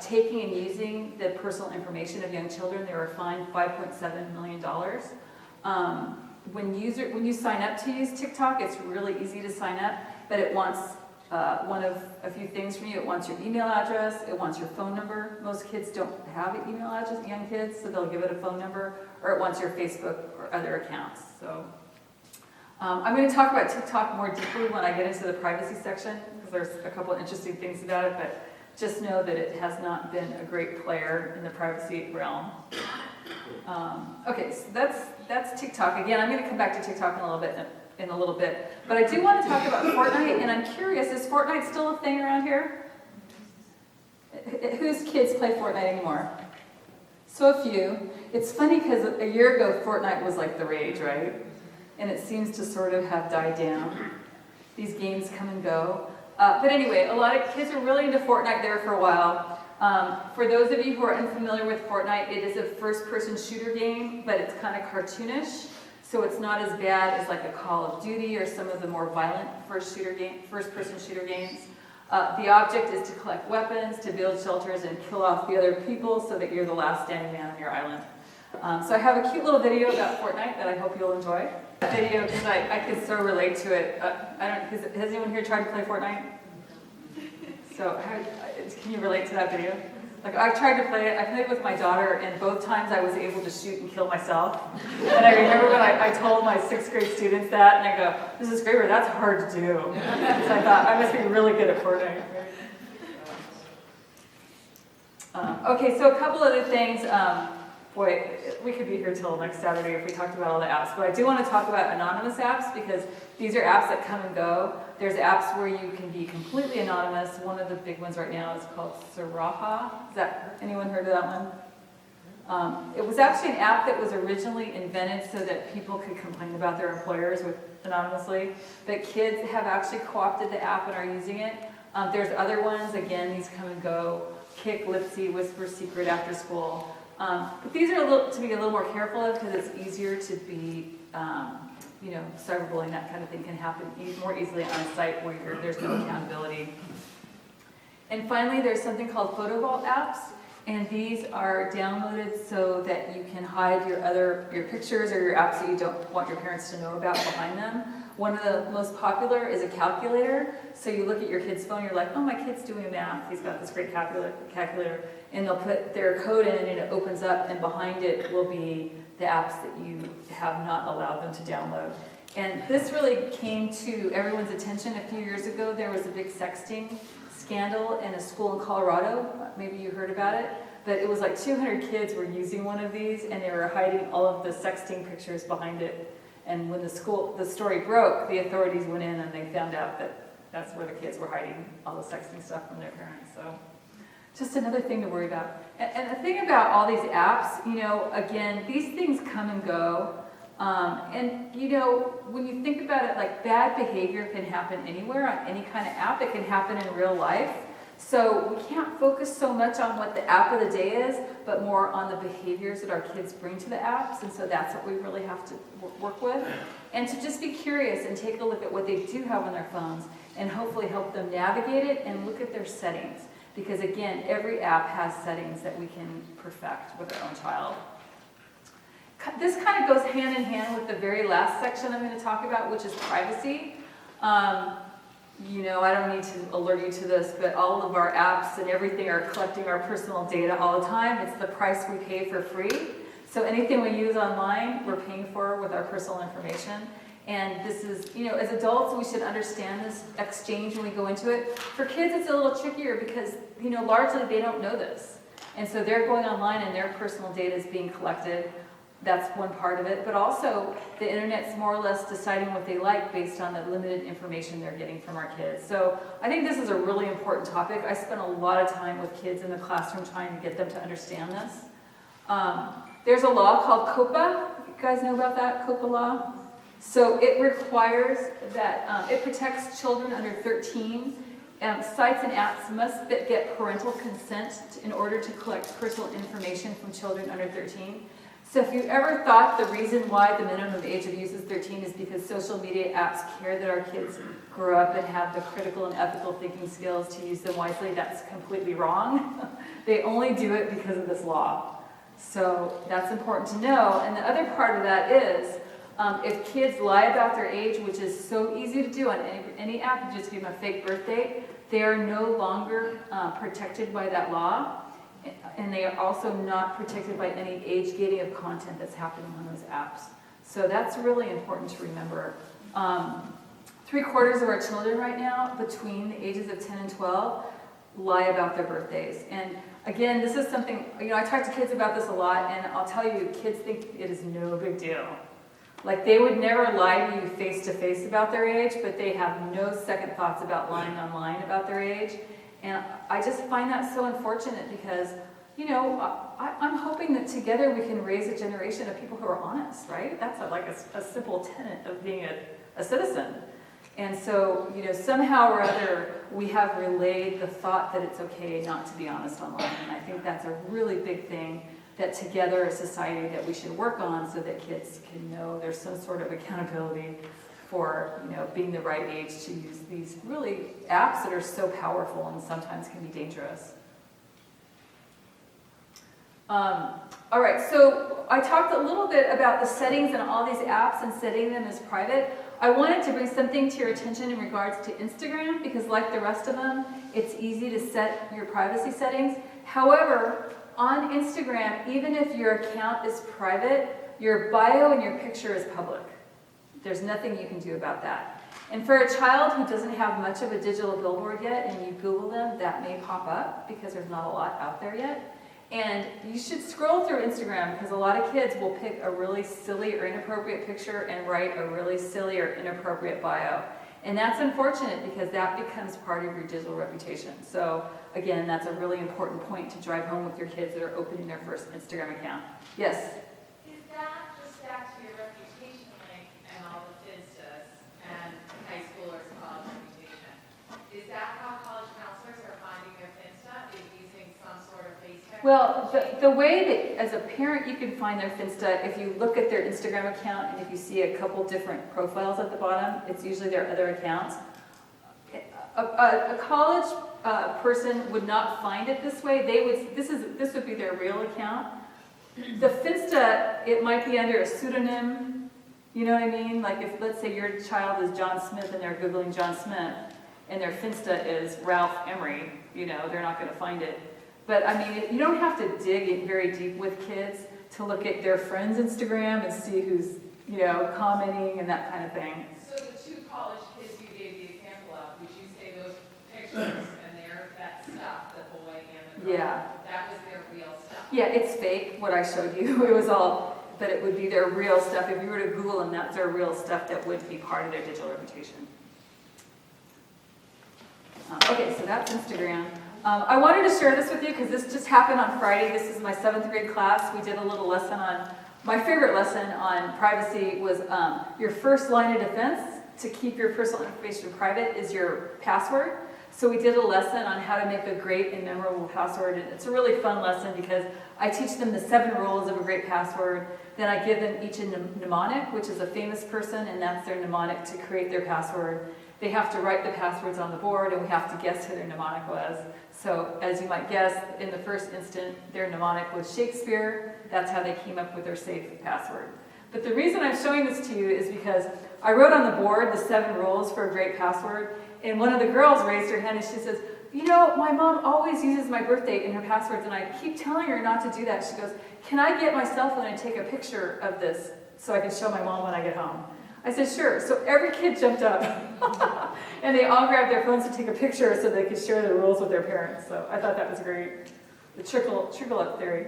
taking and using the personal information of young children. They were fined $5.7 million. When you sign up to use TikTok, it's really easy to sign up, but it wants one of a few things from you. It wants your email address, it wants your phone number. Most kids don't have an email address, young kids, so they'll give it a phone number, or it wants your Facebook or other accounts. So I'm going to talk about TikTok more deeply when I get into the privacy section, because there's a couple of interesting things about it, but just know that it has not been a great player in the privacy realm. Okay, so that's TikTok. Again, I'm going to come back to TikTok in a little bit, but I do want to talk about Fortnite, and I'm curious, is Fortnite still a thing around here? Whose kids play Fortnite anymore? So a few. It's funny because a year ago, Fortnite was like the rage, right? And it seems to sort of have died down. These games come and go. But anyway, a lot of kids are really into Fortnite there for a while. For those of you who are unfamiliar with Fortnite, it is a first-person shooter game, but it's kind of cartoonish. So it's not as bad as like a Call of Duty or some of the more violent first-person shooter games. The object is to collect weapons, to build shelters, and kill off the other people so that you're the last standing man on your island. So I have a cute little video about Fortnite that I hope you'll enjoy. Video because I could so relate to it. Has anyone here tried to play Fortnite? So can you relate to that video? Like I've tried to play it. I played with my daughter, and both times I was able to shoot and kill myself. And I remember when I told my 6th grade students that, and I go, "Mrs. Graber, that's hard to do." So I thought I must be really good at Fortnite. Okay, so a couple other things. Boy, we could be here till next Saturday if we talked about all the apps, but I do want to talk about anonymous apps because these are apps that come and go. There's apps where you can be completely anonymous. One of the big ones right now is called Saraha. Anyone heard of that one? It was actually an app that was originally invented so that people could complain about their employers anonymously, but kids have actually co-opted the app and are using it. There's other ones, again, these come and go. Kik, Lipsy, Whisper, Secret, After School. But these are to be a little more careful of because it's easier to be, cyberbullying, that kind of thing can happen more easily on a site where there's no accountability. And finally, there's something called Photo Vault apps, and these are downloaded so that you can hide your pictures or your apps that you don't want your parents to know about behind them. One of the most popular is a calculator. So you look at your kid's phone, you're like, oh, my kid's doing math. He's got this great calculator. And they'll put their code in and it opens up, and behind it will be the apps that you have not allowed them to download. And this really came to everyone's attention a few years ago. There was a big sexting scandal in a school in Colorado. Maybe you heard about it. But it was like 200 kids were using one of these, and they were hiding all of the sexting pictures behind it. And when the story broke, the authorities went in and they found out that that's where the kids were hiding all the sexting stuff from their parents. So just another thing to worry about. And the thing about all these apps, again, these things come and go. When you think about it, like bad behavior can happen anywhere on any kind of app. It can happen in real life. So we can't focus so much on what the app of the day is, but more on the behaviors that our kids bring to the apps. And so that's what we really have to work with. And to just be curious and take a look at what they do have on their phones and hopefully help them navigate it and look at their settings. Because again, every app has settings that we can perfect with our own child. This kind of goes hand in hand with the very last section I'm going to talk about, which is privacy. I don't need to alert you to this, but all of our apps and everything are collecting our personal data all the time. It's the price we pay for free. So anything we use online, we're paying for with our personal information. And this is, as adults, we should understand this exchange when we go into it. For kids, it's a little trickier because, largely they don't know this. And so they're going online and their personal data is being collected. That's one part of it. But also, the internet's more or less deciding what they like based on the limited information they're getting from our kids. So I think this is a really important topic. I spent a lot of time with kids in the classroom trying to get them to understand this. There's a law called COPPA. You guys know about that, COPPA law? So it requires that it protects children under 13 Sites and apps must get parental consent in order to collect personal information from children under 13. So if you ever thought the reason why the minimum age of use is 13 is because social media apps care that our kids grow up and have the critical and ethical thinking skills to use them wisely, that's completely wrong. They only do it because of this law. So that's important to know. And the other part of that is, if kids lie about their age, which is so easy to do on any app, you just give them a fake birth date, they are no longer protected by that law. And they are also not protected by any age gating of content that's happening on those apps. So that's really important to remember. 3/4 of our children right now, between the ages of 10 and 12, lie about their birthdays. And again, this is something, I talk to kids about this a lot, and I'll tell you, kids think it is no big deal. Like, they would never lie to you face to face about their age, but they have no second thoughts about lying online about their age. And I just find that so unfortunate because, I'm hoping that together we can raise a generation of people who are honest, right? That's a simple tenet of being a citizen. And so, somehow or other, we have relayed the thought that it's okay not to be honest online. And I think that's a really big thing that together as society that we should work on so that kids can know there's some sort of accountability for, being the right age to use these really apps that are so powerful and sometimes can be dangerous. All right, so I talked a little bit about the settings in all these apps and setting them as private. I wanted to bring something to your attention in regards to Instagram because like the rest of them, it's easy to set your privacy settings. However, on Instagram, even if your account is private, your bio and your picture is public. There's nothing you can do about that. And for a child who doesn't have much of a digital billboard yet and you Google them, that may pop up because there's not a lot out there yet. And you should scroll through Instagram because a lot of kids will pick a really silly or inappropriate picture and write a really silly or inappropriate bio. And that's unfortunate because that becomes part of your digital reputation. So again, that's a really important point to drive home with your kids that are opening their first Instagram account. Yes? Is that just back to your reputation link and all the Finstas and high schoolers' college reputation? Is that how college counselors are finding their Finsta, is using some sort of face tech? Well, the way that as a parent you can find their Finsta, if you look at their Instagram account and if you see a couple different profiles at the bottom, it's usually their other accounts. A college person would not find it this way. This would be their real account. The Finsta, it might be under a pseudonym. You know what I mean? Like if, let's say your child is John Smith and they're Googling John Smith and their Finsta is Ralph Emery, they're not going to find it. But I mean, you don't have to dig in very deep with kids to look at their friends' Instagram and see who's, commenting and that kind of thing. So the two college kids you gave the example of, would you say those pictures and that stuff, the boy and the girl, Yeah. that was their real stuff? Yeah, it's fake, what I showed you. It was all, but it would be their real stuff. If you were to Google them, that's their real stuff that would be part of their digital reputation. Okay, so that's Instagram. I wanted to share this with you because this just happened on Friday. This is my 7th grade class. We did a little lesson on, my favorite lesson on privacy was your first line of defense to keep your personal information private is your password. So we did a lesson on how to make a great and memorable password. And it's a really fun lesson because I teach them the 7 rules of a great password. Then I give them each a mnemonic, which is a famous person, and that's their mnemonic to create their password. They have to write the passwords on the board, and we have to guess who their mnemonic was. So as you might guess, in the first instant, their mnemonic was Shakespeare. That's how they came up with their safe password. But the reason I'm showing this to you is because I wrote on the board the 7 rules for a great password, and one of the girls raised her hand and she says, my mom always uses my birth date in her passwords, and I keep telling her not to do that. She goes, can I get my cell phone and take a picture of this so I can show my mom when I get home? I said, sure. So every kid jumped up and they all grabbed their phones to take a picture so they could share the rules with their parents. So I thought that was great. The trickle up theory.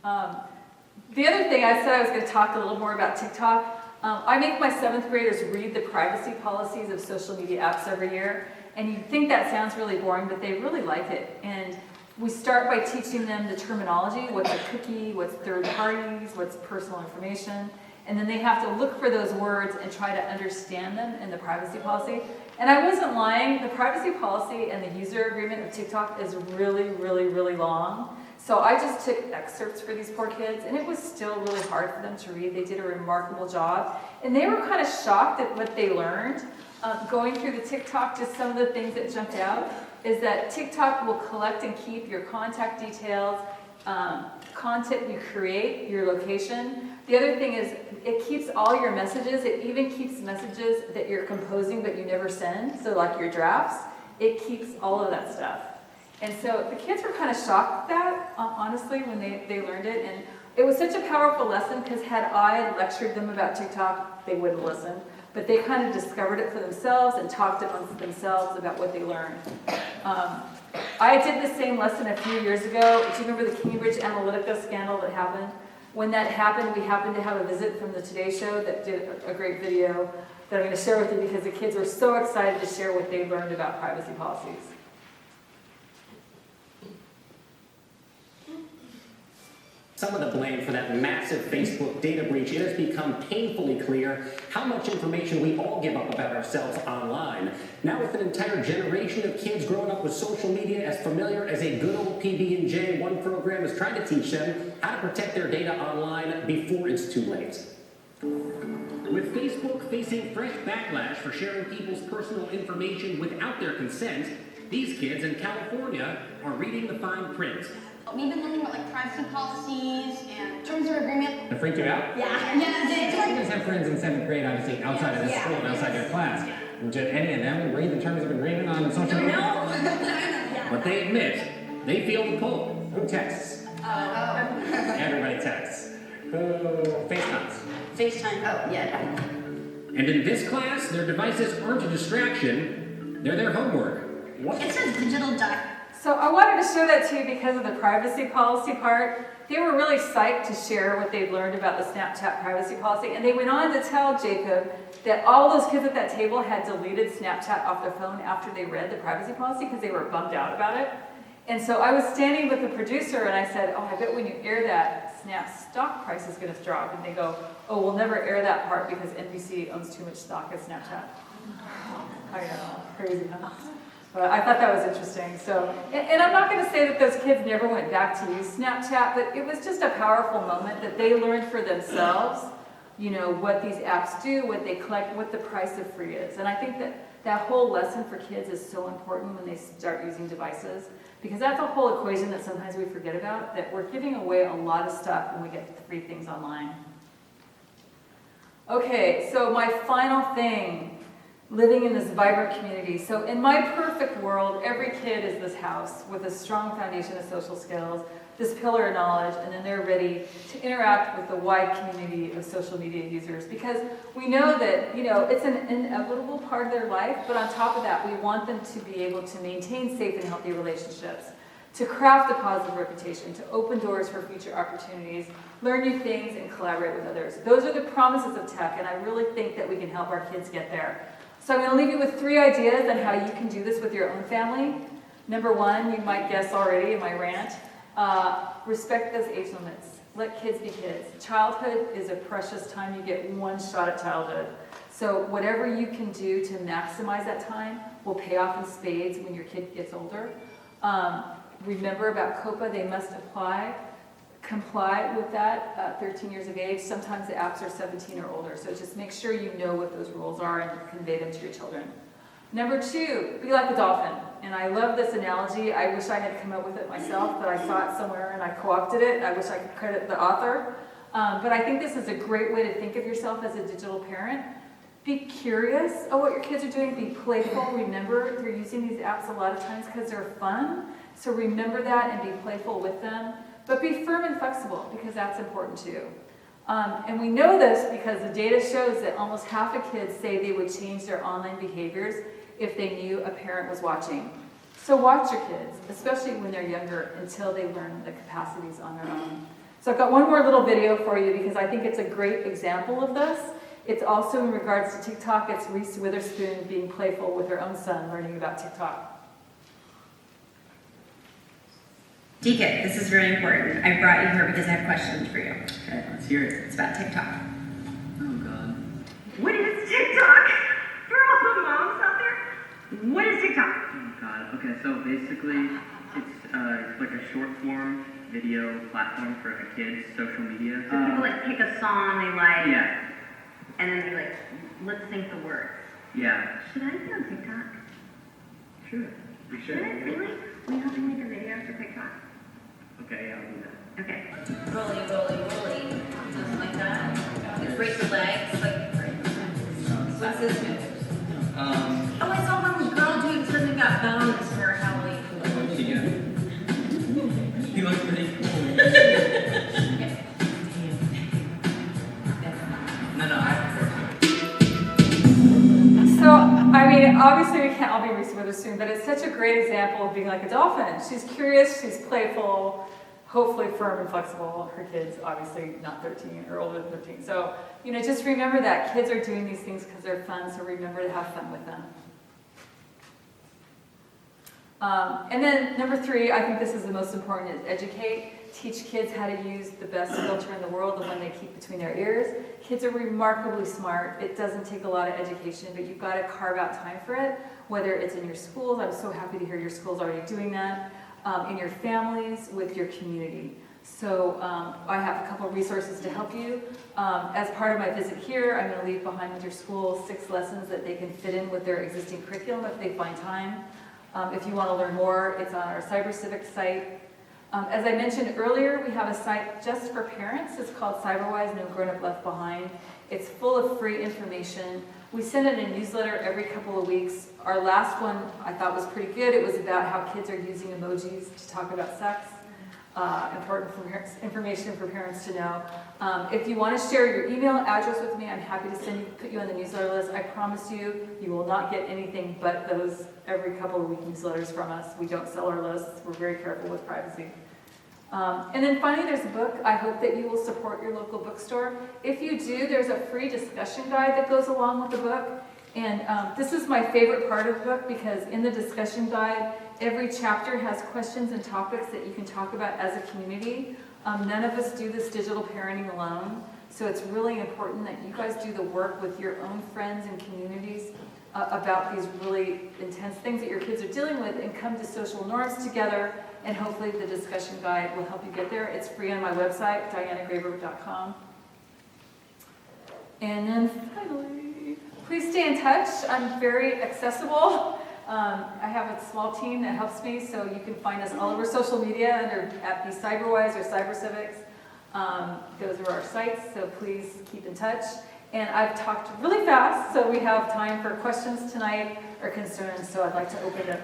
The other thing I said I was going to talk a little more about TikTok. I make my 7th graders read the privacy policies of social media apps every year. And you'd think that sounds really boring, but they really like it. And we start by teaching them the terminology, what's a cookie, what's third parties, what's personal information. and then they have to look for those words and try to understand them in the privacy policy. And I wasn't lying, the privacy policy and the user agreement of TikTok is really, really, really long. So I just took excerpts for these poor kids, and it was still really hard for them to read. They did a remarkable job, and they were kind of shocked at what they learned. Going through the TikTok, just some of the things that jumped out is that TikTok will collect and keep your contact details, content you create, your location. The other thing is it keeps all your messages. It even keeps messages that you're composing but you never send, so like your drafts. It keeps all of that stuff. And so the kids were kind of shocked at that, honestly, when they learned it. And it was such a powerful lesson because had I lectured them about TikTok, they wouldn't listen. But they kind of discovered it for themselves and talked amongst themselves about what they learned. I did the same lesson a few years ago. Do you remember the Cambridge Analytica scandal that happened? When that happened, we happened to have a visit from the Today Show that did a great video that I'm going to share with you because the kids were so excited to share what they learned about privacy policies. Some of the blame for that massive Facebook data breach, it has become painfully clear how much information we all give up about ourselves online. Now with an entire generation of kids growing up with social media as familiar as a good old PB&J, one program is trying to teach them how to protect their data online before it's too late. With Facebook facing fresh backlash for sharing people's personal information without their consent, these kids in California are reading the fine print. We've been learning about like privacy policies and terms of agreement. That freaked you out? Yeah. You guys have friends in 7th grade, obviously, outside of the school and outside your class. Did any of them read the terms of agreement on social media? No. But they admit they feel the pull. Who texts? Everybody texts. Who FaceTimes? FaceTime. Oh, yeah. And in this class, their devices aren't a distraction, they're their homework. What? It says digital diary. So I wanted to show that to you because of the privacy policy part. They were really psyched to share what they'd learned about the Snapchat privacy policy, and they went on to tell Jacob that all those kids at that table had deleted Snapchat off their phone after they read the privacy policy because they were bummed out about it. And so I was standing with the producer and I said, oh, I bet when you air that, Snap's stock price is going to drop. And they go, oh, we'll never air that part because NBC owns too much stock of Snapchat. I know, crazy, huh? But I thought that was interesting. So, and I'm not going to say that those kids never went back to use Snapchat, but it was just a powerful moment that they learned for themselves, you know, what these apps do, what they collect, what the price of free is. And I think that that whole lesson for kids is so important when they start using devices, because that's a whole equation that sometimes we forget about, that we're giving away a lot of stuff when we get free things online. Okay, so my final thing. Living in this vibrant community. So in my perfect world, every kid is this house with a strong foundation of social skills, this pillar of knowledge, and then they're ready to interact with the wide community of social media users. Because we know that, you know, it's an inevitable part of their life, but on top of that, we want them to be able to maintain safe and healthy relationships, to craft a positive reputation, to open doors for future opportunities, learn new things, and collaborate with others. Those are the promises of tech, and I really think that we can help our kids get there. So I'm going to leave you with 3 ideas on how you can do this with your own family. Number 1, you might guess already in my rant, respect those age limits. Let kids be kids. Childhood is a precious time. You get one shot at childhood. So whatever you can do to maximize that time will pay off in spades when your kid gets older. Remember about COPA, they must comply with that at 13 years of age. Sometimes the apps are 17 or older, so just make sure you know what those rules are and convey them to your children. Number 2, be like a dolphin. And I love this analogy. I wish I had come up with it myself, but I saw it somewhere and I co-opted it. I wish I could credit the author. But I think this is a great way to think of yourself as a digital parent. Be curious of what your kids are doing. Be playful. Remember, they're using these apps a lot of times because they're fun. So remember that and be playful with them. But be firm and flexible, because that's important too. And we know this because the data shows that almost half of kids say they would change their online behaviors if they knew a parent was watching. So watch your kids, especially when they're younger, until they learn the capacities on their own. So I've got one more little video for you because I think it's a great example of this. It's also in regards to TikTok. It's Reese Witherspoon being playful with her own son, learning about TikTok. Deacon, this is very important. I brought you here because I have questions for you. Okay, let's hear it. It's about TikTok. What is TikTok? For all the moms out there, what is TikTok? Oh God. Okay, so basically, it's like a short form video platform for a kid's social media. So people like pick a song they like, Yeah, and then they like lip sync the words. yeah. Should I be on TikTok? Sure. You Should I really? Will you help me make a video for TikTok? Okay, yeah, I'll do that. Okay. Rolly, rolly, rolly, something like that. You break your legs, like. What's this move? Oh, I saw one girl do something about bones for Halloween. He looks pretty cool. No, So, I mean, obviously we can't all be Reese Witherspoon, but it's such a great example of being like a dolphin. She's curious, she's playful, hopefully firm and flexible. Her kids, obviously not 13 or older than 13. So, just remember that kids are doing these things because they're fun, so remember to have fun with them. And then number 3, I think this is the most important, is educate. Teach kids how to use the best filter in the world, the one they keep between their ears. Kids are remarkably smart. It doesn't take a lot of education, but you've got to carve out time for it, whether it's in your schools. I'm so happy to hear your school's already doing that. In your families, with your community. So I have a couple of resources to help you. As part of my visit here, I'm going to leave behind with your school 6 lessons that they can fit in with their existing curriculum if they find time. If you want to learn more, it's on our CyberCivic site. As I mentioned earlier, we have a site just for parents. It's called CyberWise, No Grown Up Left Behind. It's full of free information. We send out a newsletter every couple of weeks. Our last one I thought was pretty good. It was about how kids are using emojis to talk about sex. Important information for parents to know. If you want to share your email address with me, I'm happy to put you on the newsletter list. I promise you, you will not get anything but those every couple of week newsletters from us. We don't sell our lists. We're very careful with privacy. And then finally, there's a book. I hope that you will support your local bookstore. If you do, there's a free discussion guide that goes along with the book. And this is my favorite part of the book because in the discussion guide, every chapter has questions and topics that you can talk about as a community. None of us do this digital parenting alone. So it's really important that you guys do the work with your own friends and communities about these really intense things that your kids are dealing with and come to social norms together. And hopefully the discussion guide will help you get there. It's free on my website, dianagraber.com. And then finally, please stay in touch. I'm very accessible. I have a small team that helps me, so you can find us all over social media under at the CyberWise or CyberCivics. Those are our sites, so please keep in touch. And I've talked really fast, so we have time for questions tonight or concerns, so I'd like to open it up